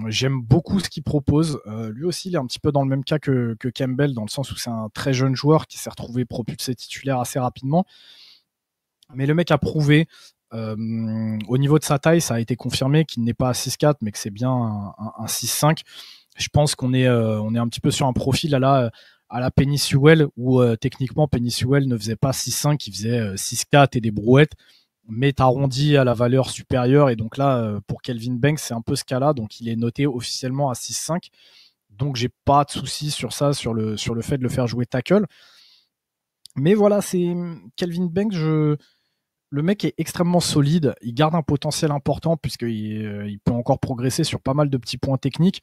J'aime beaucoup ce qu'il propose. Lui aussi, il est un petit peu dans le même cas que Campbell, dans le sens où c'est un très jeune joueur qui s'est retrouvé propulsé titulaire assez rapidement. Mais le mec a prouvé, au niveau de sa taille, ça a été confirmé qu'il n'est pas à 6'4, mais que c'est bien un 6'5. Je pense qu'on est un petit peu sur un profil à la Penny Sewell, où techniquement Penny Sewell ne faisait pas 6'5, il faisait 6'4 et des brouettes, mais arrondi à la valeur supérieure. Et donc là, pour Kelvin Banks, c'est un peu ce cas-là. Donc il est noté officiellement à 6'5. Donc j'ai pas de souci sur ça, sur le fait de le faire jouer tackle. Mais voilà, c'est Kelvin Banks, le mec est extrêmement solide, il garde un potentiel important puisqu'il peut encore progresser sur pas mal de petits points techniques.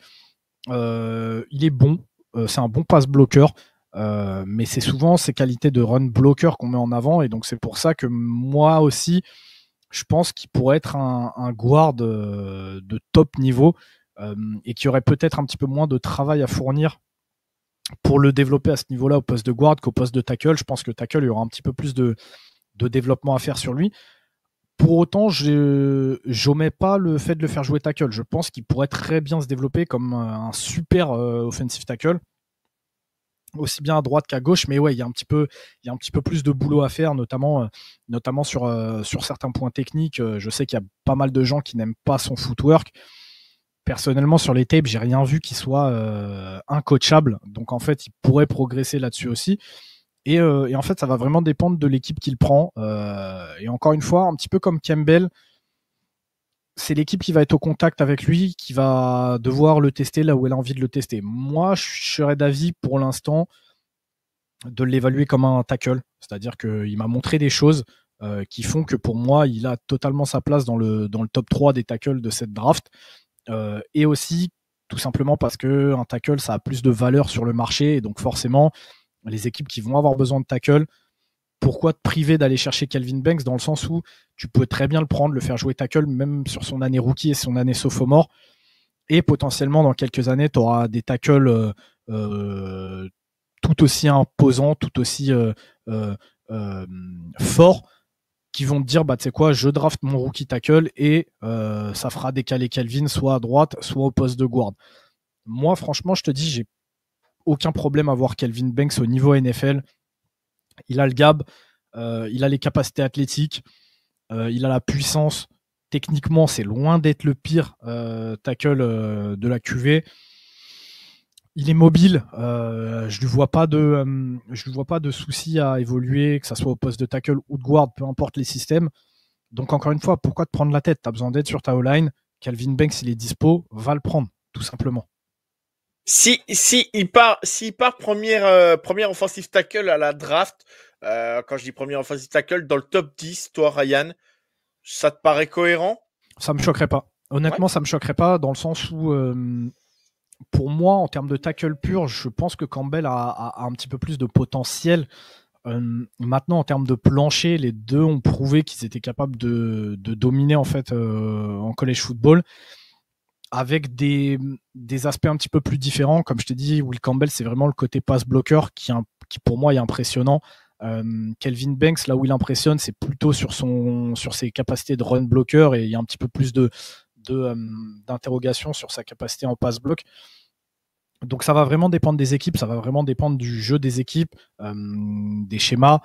Il est bon, c'est un bon pass bloqueur, mais c'est souvent ses qualités de run blocker qu'on met en avant, et donc c'est pour ça que moi aussi, je pense qu'il pourrait être un guard de top niveau, et qui aurait peut-être un petit peu moins de travail à fournir pour le développer à ce niveau-là au poste de guard qu'au poste de tackle. Je pense que tackle, il y aura un petit peu plus de développement à faire sur lui. Pour autant, j'omets pas le fait de le faire jouer tackle. Je pense qu'il pourrait très bien se développer comme un super offensive tackle, aussi bien à droite qu'à gauche. Mais ouais, il y a un petit peu plus de boulot à faire, notamment sur certains points techniques. Je sais qu'il y a pas mal de gens qui n'aiment pas son footwork. Personnellement, sur les tapes, j'ai rien vu qui soit incoachable. Donc en fait, il pourrait progresser là-dessus aussi. Et en fait, ça va vraiment dépendre de l'équipe qu'il prend. Et encore une fois, un petit peu comme Campbell, c'est l'équipe qui va être au contact avec lui, qui va devoir le tester là où elle a envie de le tester. Moi, je serais d'avis pour l'instant de l'évaluer comme un tackle. C'est-à-dire qu'il m'a montré des choses qui font que pour moi, il a totalement sa place dans le top 3 des tackles de cette draft. Et aussi, tout simplement parce qu'un tackle, ça a plus de valeur sur le marché. Et donc forcément, les équipes qui vont avoir besoin de tackle, pourquoi te priver d'aller chercher Kelvin Banks, dans le sens où tu peux très bien le prendre, le faire jouer tackle, même sur son année rookie et son année sophomore, et potentiellement dans quelques années, tu auras des tackles tout aussi imposants, tout aussi forts, qui vont te dire, bah tu sais quoi, je draft mon rookie tackle et ça fera décaler Kelvin soit à droite, soit au poste de guard. Moi, franchement, je te dis, j'ai aucun problème à voir Kelvin Banks au niveau NFL. Il a le gab, il a les capacités athlétiques, il a la puissance. Techniquement, c'est loin d'être le pire tackle de la QV. Il est mobile, je lui vois pas de soucis à évoluer, que ça soit au poste de tackle ou de guard, peu importe les systèmes. Donc encore une fois, pourquoi te prendre la tête? T'as besoin d'aide sur ta O-line. Kelvin Banks, il est dispo, va le prendre, tout simplement. S'il part première offensive tackle à la draft, quand je dis première offensive tackle, dans le top 10, toi, Ryan, ça te paraît cohérent? Ça me choquerait pas. Honnêtement, ça me choquerait pas, dans le sens où, pour moi, en termes de tackle pur, je pense que Campbell a un petit peu plus de potentiel. Maintenant, en termes de plancher, les deux ont prouvé qu'ils étaient capables de dominer en fait en college football, avec des aspects un petit peu plus différents. Comme je t'ai dit, Will Campbell, c'est vraiment le côté pass blocker qui pour moi est impressionnant. Kelvin Banks, là où il impressionne, c'est plutôt sur ses capacités de run blocker, et il y a un petit peu plus de d'interrogation sur sa capacité en pass-block. Donc ça va vraiment dépendre des équipes, ça va vraiment dépendre du jeu des équipes, des schémas,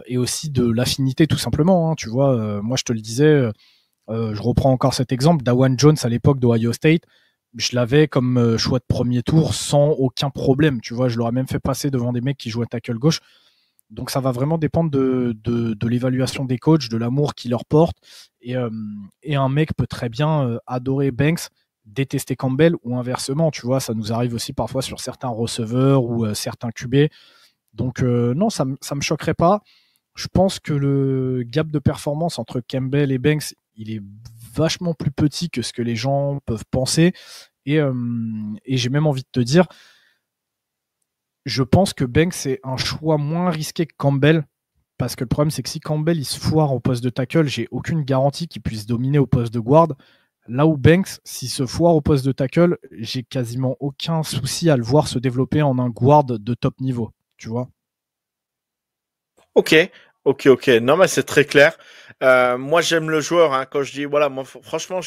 et aussi de l'affinité tout simplement. Hein. Tu vois, moi je te le disais, je reprends encore cet exemple, Dawan Jones à l'époque d'Ohio State, je l'avais comme choix de premier tour sans aucun problème. Tu vois, je l'aurais même fait passer devant des mecs qui jouaient tackle gauche. Donc ça va vraiment dépendre de l'évaluation des coachs, de l'amour qu'ils leur portent. Et un mec peut très bien adorer Banks, détester Campbell, ou inversement. Tu vois, ça nous arrive aussi parfois sur certains receveurs ou certains QB. Donc non, ça me choquerait pas. Je pense que le gap de performance entre Campbell et Banks, il est vachement plus petit que ce que les gens peuvent penser. Et j'ai même envie de te dire, je pense que Banks est un choix moins risqué que Campbell, parce que le problème c'est que si Campbell il se foire au poste de tackle, j'ai aucune garantie qu'il puisse dominer au poste de guard. Là où Banks, s'il se foire au poste de tackle, j'ai quasiment aucun souci à le voir se développer en un guard de top niveau, tu vois. Ok. Non, mais c'est très clair. Moi, j'aime le joueur. Hein, quand je dis, voilà, moi, franchement,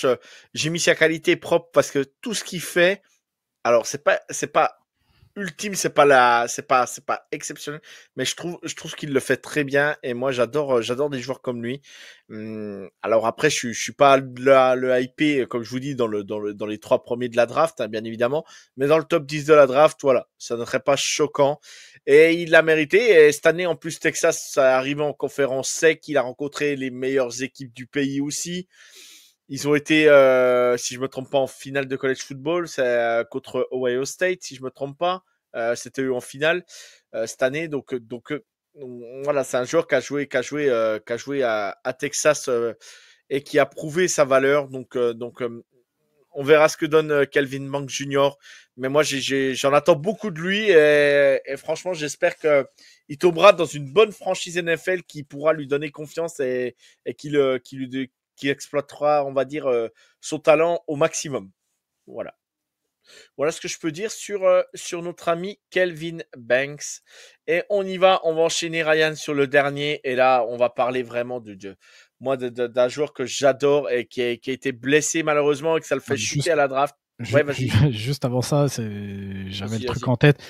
j'ai mis sa qualité propre parce que tout ce qu'il fait, alors c'est pas ultime, c'est pas exceptionnel, mais je trouve qu'il le fait très bien et moi j'adore des joueurs comme lui. Alors après, je suis pas le hypé comme je vous dis dans les 3 premiers de la draft, hein, bien évidemment, mais dans le top 10 de la draft, voilà, ça ne serait pas choquant et il l'a mérité. Et cette année en plus Texas, ça est arrivé en conférence sec, il a rencontré les meilleures équipes du pays aussi. Ils ont été, si je me trompe pas, en finale de college football, c'est contre Ohio State, si je me trompe pas. C'était eux en finale cette année. Donc voilà, c'est un joueur qui a joué à Texas et qui a prouvé sa valeur. Donc on verra ce que donne Calvin Banks Jr. Mais moi, j'en attends beaucoup de lui et franchement, j'espère qu'il tombera dans une bonne franchise NFL qui pourra lui donner confiance et qui exploitera, on va dire, son talent au maximum. Voilà. Voilà ce que je peux dire sur notre ami Kelvin Banks. Et on y va, on va enchaîner Ryan sur le dernier. Et là, on va parler vraiment d'un joueur que j'adore et qui a été blessé malheureusement et que ça le fait chuter à la draft. Ouais, vas-y. Juste avant ça, j'avais le truc en tête.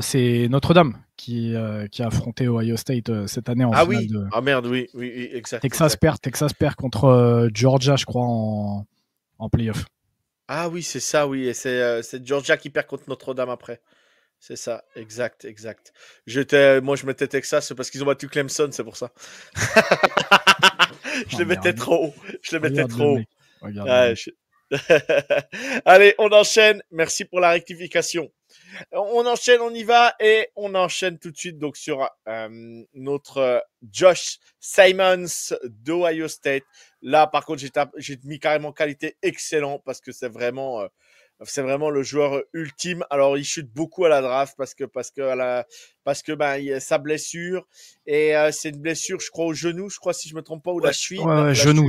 C'est Notre-Dame qui a affronté Ohio State cette année en finale. Oui. Ah merde, oui, exact. Texas perd contre Georgia, je crois, en playoff. Ah oui, c'est ça, oui. Et c'est Georgia qui perd contre Notre-Dame après. C'est ça, exact. Moi, je mettais Texas parce qu'ils ont battu Clemson, c'est pour ça. Je le mettais trop haut. Allez, on enchaîne. Merci pour la rectification. On enchaîne, on y va et on enchaîne tout de suite donc sur notre Josh Simons d'Ohio State. Là, par contre, j'ai mis carrément qualité excellent parce que c'est vraiment le joueur ultime. Alors, il chute beaucoup à la draft parce que il a sa blessure et c'est une blessure, je crois au genou, si je me trompe pas, ou la cheville. Genou.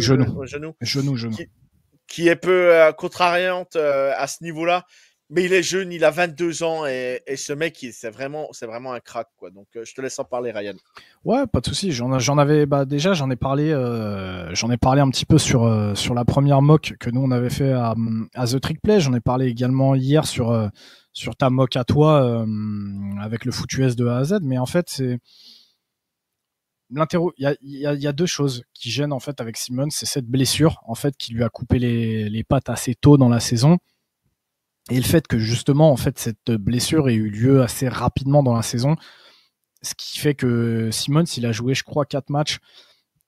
Qui est peu contrariante à ce niveau-là. Mais il est jeune, il a 22 ans et ce mec, c'est vraiment un crack, quoi. Donc, je te laisse en parler, Ryan. Ouais, pas de souci. J'en ai parlé un petit peu sur la première mock que nous on avait fait à The Trick Play. J'en ai parlé également hier sur ta mock à toi avec le foot US de A à Z. Mais en fait, c'est il y a deux choses qui gênent en fait avec Simmons, c'est cette blessure en fait qui lui a coupé les pattes assez tôt dans la saison. Et le fait que justement, en fait, cette blessure ait eu lieu assez rapidement dans la saison, ce qui fait que Simmons, il a joué, je crois, 4 matchs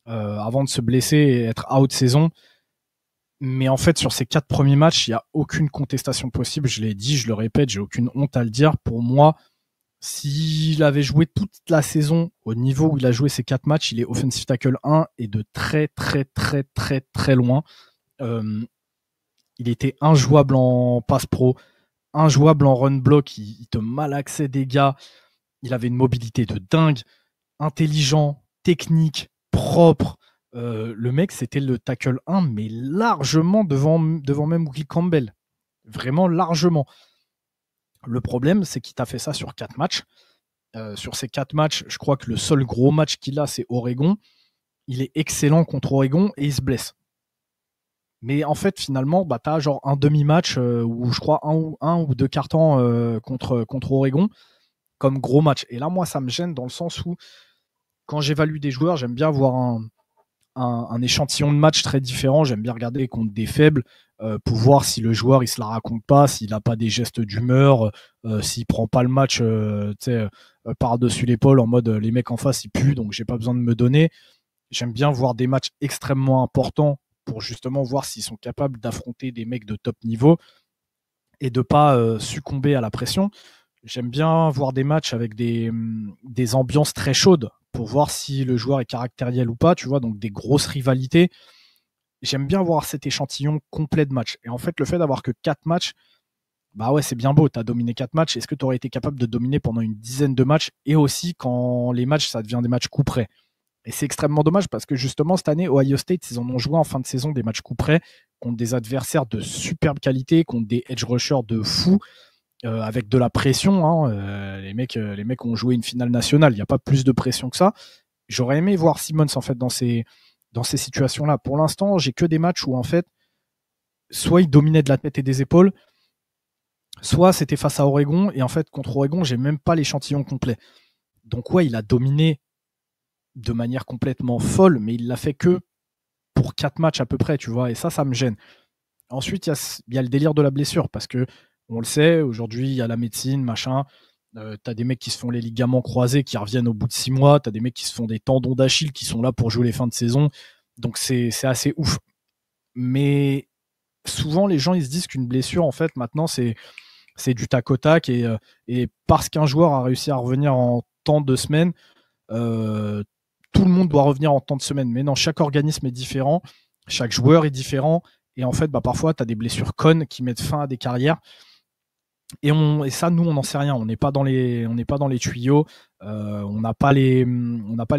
avant de se blesser et être out saison. Mais en fait, sur ces 4 premiers matchs, il n'y a aucune contestation possible. Je l'ai dit, je le répète, j'ai aucune honte à le dire. Pour moi, s'il avait joué toute la saison au niveau où il a joué ces 4 matchs, il est offensive tackle 1 et de très, très, très, très, très loin. Il était injouable en pass pro, injouable en run block, il te malaxait des gars, il avait une mobilité de dingue, intelligent, technique, propre. Le mec, c'était le tackle 1, mais largement devant même Will Campbell. Vraiment largement. Le problème, c'est qu'il t'a fait ça sur 4 matchs. Sur ces 4 matchs, je crois que le seul gros match qu'il a, c'est Oregon. Il est excellent contre Oregon et il se blesse. Mais en fait, finalement, bah, tu as genre un demi-match ou je crois un ou deux cartons contre Oregon comme gros match. Et là, moi, ça me gêne dans le sens où, quand j'évalue des joueurs, j'aime bien voir un échantillon de match très différent. J'aime bien regarder contre des faibles pour voir si le joueur il se la raconte pas, s'il n'a pas des gestes d'humeur, s'il prend pas le match par-dessus l'épaule en mode les mecs en face ils puent donc j'ai pas besoin de me donner. J'aime bien voir des matchs extrêmement importants pour justement voir s'ils sont capables d'affronter des mecs de top niveau et de pas succomber à la pression. J'aime bien voir des matchs avec des ambiances très chaudes pour voir si le joueur est caractériel ou pas, tu vois, donc des grosses rivalités. J'aime bien voir cet échantillon complet de matchs. Et en fait, le fait d'avoir que 4 matchs, bah ouais, c'est bien beau, tu as dominé 4 matchs. Est-ce que tu aurais été capable de dominer pendant une dizaine de matchs et aussi quand les matchs, ça devient des matchs coup près. Et c'est extrêmement dommage parce que justement, cette année, Ohio State, ils en ont joué en fin de saison des matchs coup près contre des adversaires de superbe qualité, contre des edge rushers de fou, avec de la pression. Hein, les mecs ont joué une finale nationale, il n'y a pas plus de pression que ça. J'aurais aimé voir Simmons en fait dans ces situations-là. Pour l'instant, j'ai que des matchs où en fait, soit il dominait de la tête et des épaules, soit c'était face à Oregon, et en fait, contre Oregon, j'ai même pas l'échantillon complet. Donc ouais, il a dominé de manière complètement folle, mais il l'a fait que pour 4 matchs à peu près, tu vois, et ça me gêne. Ensuite, il y a le délire de la blessure, parce que on le sait, aujourd'hui, il y a la médecine, machin. T'as des mecs qui se font les ligaments croisés qui reviennent au bout de 6 mois, t'as des mecs qui se font des tendons d'Achille qui sont là pour jouer les fins de saison. Donc c'est assez ouf. Mais souvent, les gens ils se disent qu'une blessure, en fait, maintenant, c'est du tac au tac. Et parce qu'un joueur a réussi à revenir en temps de semaines, euh, tout le monde doit revenir en temps de semaine. Mais non, chaque organisme est différent, chaque joueur est différent. Et en fait, bah, parfois, tu as des blessures connes qui mettent fin à des carrières. Et ça, nous, on n'en sait rien. On n'est pas dans les tuyaux. On n'a pas les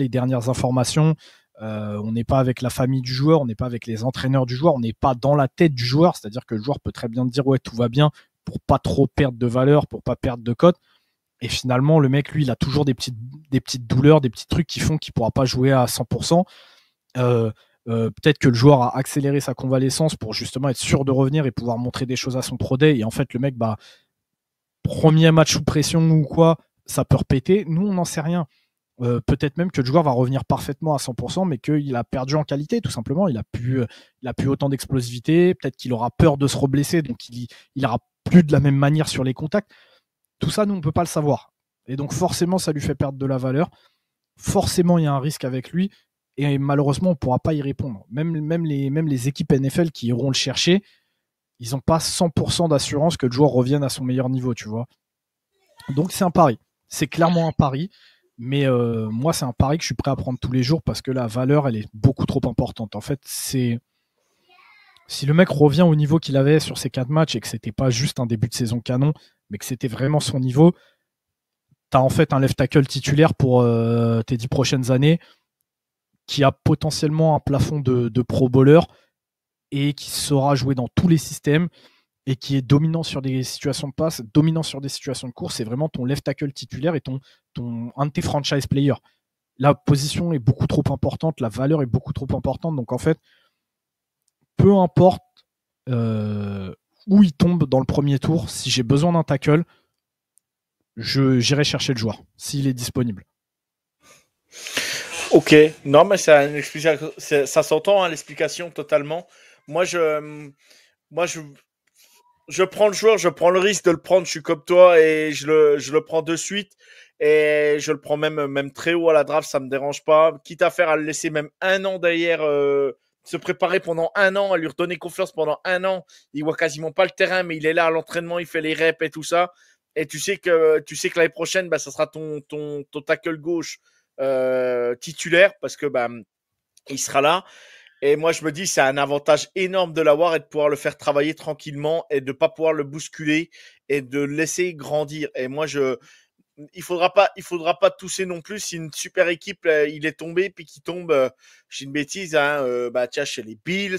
dernières informations. On n'est pas avec la famille du joueur. On n'est pas avec les entraîneurs du joueur. On n'est pas dans la tête du joueur. C'est-à-dire que le joueur peut très bien dire ouais, tout va bien pour pas trop perdre de valeur, pour pas perdre de cote. Et finalement, le mec, lui, il a toujours des petites douleurs, des petits trucs qui font qu'il pourra pas jouer à 100%. Peut-être que le joueur a accéléré sa convalescence pour justement être sûr de revenir et pouvoir montrer des choses à son pro day. Et en fait, le mec, bah, premier match sous pression ou quoi, ça peut repéter. Nous, on n'en sait rien. Peut-être même que le joueur va revenir parfaitement à 100%, mais qu'il a perdu en qualité, tout simplement. Il a plus autant d'explosivité. Peut-être qu'il aura peur de se reblesser, donc il aura plus de la même manière sur les contacts. Tout ça, nous, on ne peut pas le savoir. Et donc, forcément, ça lui fait perdre de la valeur. Forcément, il y a un risque avec lui. Et malheureusement, on ne pourra pas y répondre. Même les équipes NFL qui iront le chercher, ils n'ont pas 100% d'assurance que le joueur revienne à son meilleur niveau, tu vois. Donc, c'est un pari. C'est clairement un pari. Mais moi, c'est un pari que je suis prêt à prendre tous les jours parce que la valeur, elle est beaucoup trop importante. En fait, si le mec revient au niveau qu'il avait sur ces 4 matchs et que c'était pas juste un début de saison canon, mais que c'était vraiment son niveau, t'as en fait un left tackle titulaire pour tes 10 prochaines années qui a potentiellement un plafond de pro bowler et qui saura jouer dans tous les systèmes et qui est dominant sur des situations de passe, dominant sur des situations de course. C'est vraiment ton left tackle titulaire et un de tes franchise players. La position est beaucoup trop importante, la valeur est beaucoup trop importante. Donc en fait, peu importe où il tombe dans le premier tour, si j'ai besoin d'un tackle, j'irai chercher le joueur s'il est disponible. Ok, non, mais ça s'entend, hein, l'explication totalement. Moi, moi, je prends le joueur, je prends le risque de le prendre. Je suis comme toi et je le prends de suite. Et je le prends même très haut à la draft, ça me dérange pas. Quitte à faire à le laisser même un an derrière, se préparer pendant un an, à lui redonner confiance pendant un an. Il voit quasiment pas le terrain, mais il est là à l'entraînement, il fait les reps et tout ça. Et tu sais que l'année prochaine, bah, ça sera ton tackle gauche titulaire parce que bah, il sera là. Et moi, je me dis, c'est un avantage énorme de l'avoir et de pouvoir le faire travailler tranquillement et de ne pas pouvoir le bousculer et de le laisser grandir. Et moi, il faudra pas tousser non plus si une super équipe il est tombé puis qu'il tombe, j'ai une bêtise, hein, tiens, chez les Bills,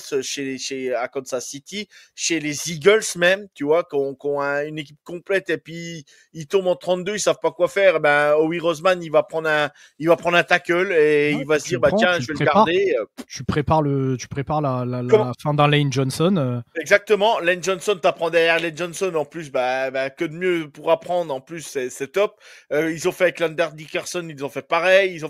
à Kansas City, chez les Eagles même, tu vois, qu'on a une équipe complète et puis ils tombent en 32, ils savent pas quoi faire. Ben Howie Roseman, il va prendre un tackle et Ouais, il va se tu dire le bah prends, tiens, tu le je vais le prépares, garder. tu prépares la Comment fin d'un Lane Johnson. Exactement, Lane Johnson, t'apprends derrière Lane Johnson, en plus, que de mieux pour apprendre, en plus, c'est top. Ils ont fait avec Lander Dickerson, ils ont fait pareil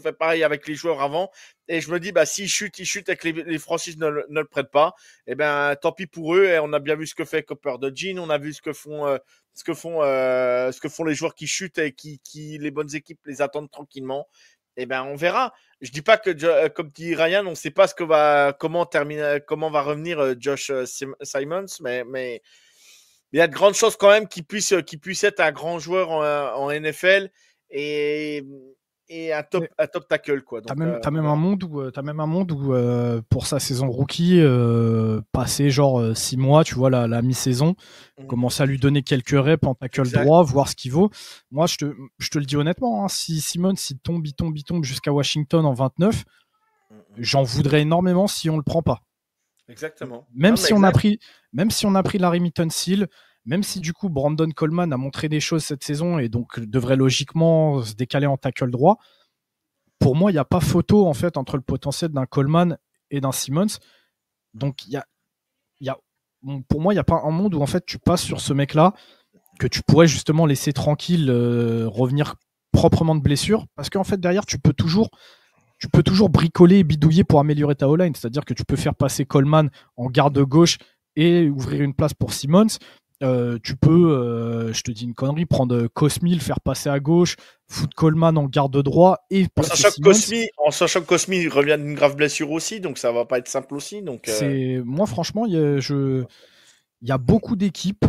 avec les joueurs avant, et je me dis, s'ils chutent, ils chutent et que les franchises ne le prennent pas, et ben, tant pis pour eux, et on a bien vu ce que fait Copper de Jean, on a vu ce que font les joueurs qui chutent et qui les bonnes équipes les attendent tranquillement, et ben, on verra. Je dis pas que, comme dit Ryan, on sait pas comment va revenir Josh Simons, mais il y a de grandes chances quand même qu'il puisse être un grand joueur en NFL et, et un top tackle, quoi. T'as Donc, même, t'as on même un verra. monde où pour sa saison rookie, passer genre 6 mois, tu vois, la mi-saison, Mhm. commencer à lui donner quelques reps en tackle Exact. droit, voir ce qu'il vaut. Moi, je te le dis honnêtement, hein, si Simmons il tombe jusqu'à Washington en 29, Mhm. j'en voudrais énormément si on le prend pas. Exactement. Même Non, mais si on a exact. pris, même si on a pris Larry Mittensil, même si du coup Brandon Coleman a montré des choses cette saison et donc devrait logiquement se décaler en tackle droit, pour moi, il n'y a pas photo en fait entre le potentiel d'un Coleman et d'un Simmons. Donc il y a, pour moi, il n'y a pas un monde où en fait tu passes sur ce mec-là que tu pourrais justement laisser tranquille, revenir proprement de blessure, parce qu'en fait derrière tu peux toujours bricoler et bidouiller pour améliorer ta O-line. C'est-à-dire que tu peux faire passer Coleman en garde gauche et ouvrir une place pour Simmons. Tu peux, je te dis une connerie, prendre Cosmi, le faire passer à gauche, foutre Coleman en garde droit et En placer sachant que Simmons. Cosmi revient d'une grave blessure aussi, donc ça va pas être simple aussi. Donc, Moi, franchement, il y a beaucoup d'équipes,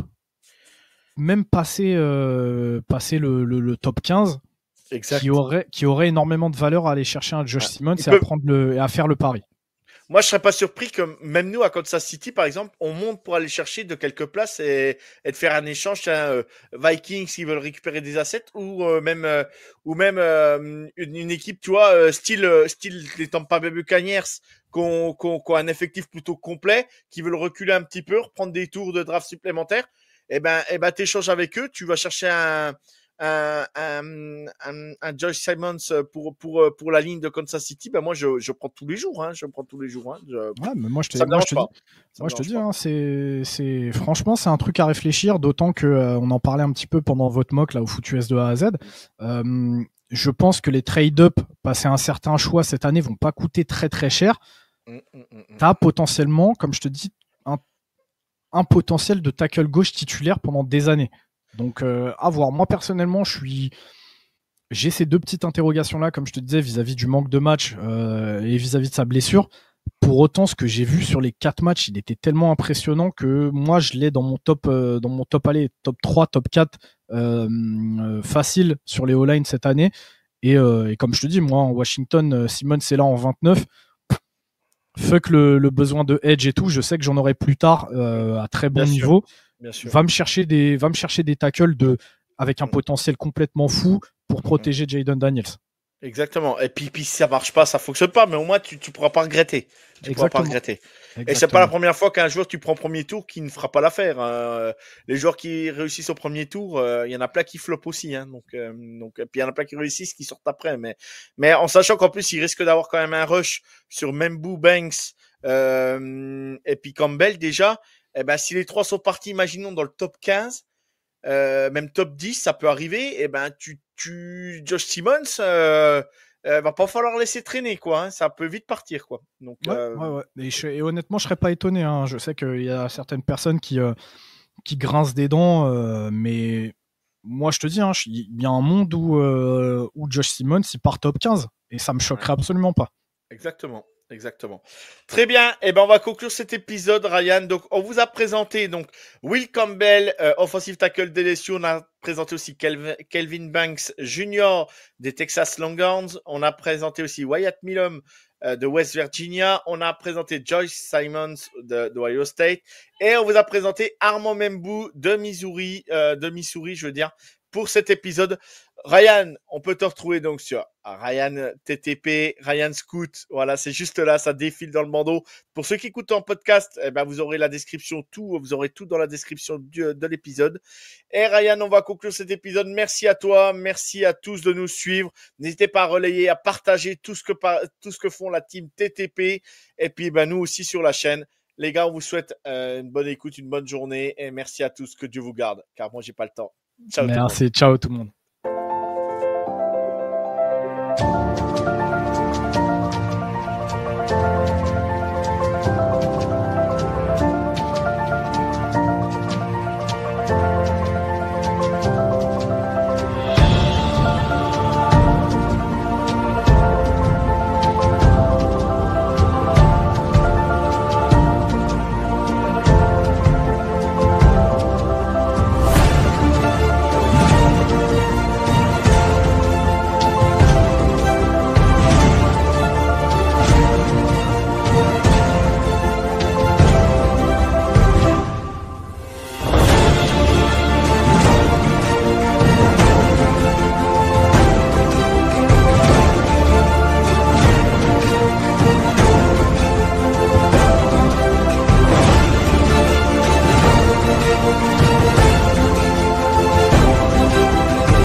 même passé le top 15, qui exact. auraient, qui auraient énormément de valeur à aller chercher un Josh Ouais. Simmons Ils et à, peuvent, et à faire le pari. Moi, je serais pas surpris que même nous, à Kansas City, par exemple, on monte pour aller chercher de quelques places et de faire un échange. Tiens, Vikings qui veulent récupérer des assets ou même une équipe, tu vois, style les Tampa Bay Buccaneers qui ont un effectif plutôt complet, qui veulent reculer un petit peu, reprendre des tours de draft supplémentaires. Et ben, t'échanges avec eux. Tu vas chercher un Josh Simons pour la ligne de Kansas City, ben moi je prends tous les jours, hein, je prends tous les jours, hein, Ouais, mais moi je ça te, me moi, je dérange te dis, pas, ça moi, me je te dérange dis, pas. hein, franchement, c'est un truc à réfléchir, d'autant que on en parlait un petit peu pendant votre mock là au Foot US de A à Z. Je pense que les trade-up, passer un certain choix cette année, vont pas coûter très très cher. Mm, mm, mm, mm. Tu as potentiellement, comme je te dis, un, un potentiel de tackle gauche titulaire pendant des années. Donc, à voir. Moi, personnellement, j'ai ces deux petites interrogations là, comme je te disais, vis-à-vis du manque de match et vis-à-vis de sa blessure. Pour autant, ce que j'ai vu sur les 4 matchs, il était tellement impressionnant que moi, je l'ai dans mon top, allez, top 3, top 4 facile sur les O-line cette année. Et comme je te dis, moi, en Washington, Simmons est là en 29. Fuck le besoin de edge et tout. Je sais que j'en aurai plus tard à très Bien bon sûr, niveau. bien sûr. Va me chercher des tackles avec un Mm, potentiel complètement fou pour mm, mm. protéger Jaden Daniels. Exactement. Et puis si ça marche pas, ça fonctionne pas, mais au moins tu pourras pas regretter. Tu pourras pas Exactement. regretter. Et c'est pas la Exactement. première fois qu'un joueur tu prends premier tour qui ne fera pas l'affaire, hein. Les joueurs qui réussissent au premier tour, il y en a plein qui flopent aussi, hein. Donc et puis il y en a plein qui réussissent qui sortent après, mais en sachant qu'en plus il risque d'avoir quand même un rush sur Membu, Banks et puis Campbell déjà. Eh ben si les trois sont partis, imaginons dans le top 15, même top 10, ça peut arriver. Et ben, Josh Simmons, va pas falloir laisser traîner, quoi, hein. Ça peut vite partir, quoi. Donc, Ouais, ouais, ouais. Et honnêtement, je serais pas étonné, hein. Je sais qu'il y a certaines personnes qui grincent des dents, mais moi, je te dis, hein, il y a un monde où Josh Simmons il part top 15 et ça me ouais. choquerait absolument pas. Exactement, exactement. Très bien. Et ben, on va conclure cet épisode, Ryan. Donc, on vous a présenté donc Will Campbell, offensive tackle de LSU. On a présenté aussi Kelvin Banks Jr. des Texas Longhorns. On a présenté aussi Wyatt Milum de West Virginia. On a présenté Joyce Simons d'Ohio State. Et on vous a présenté Armand Membou de Missouri, je veux dire, pour cet épisode. Ryan, on peut te retrouver donc sur Ryan TTP, Ryan Scoot. Voilà, c'est juste là, ça défile dans le bandeau. Pour ceux qui écoutent en podcast, eh ben, vous aurez la description, vous aurez tout dans la description de l'épisode. Et Ryan, on va conclure cet épisode. Merci à toi, merci à tous de nous suivre. N'hésitez pas à relayer, à partager tout ce que font la team TTP. Et puis, ben, nous aussi sur la chaîne. Les gars, on vous souhaite une bonne écoute, une bonne journée. Et merci à tous. Que Dieu vous garde, car moi, j'ai pas le temps. Ciao tout le monde. Merci, ciao tout le monde.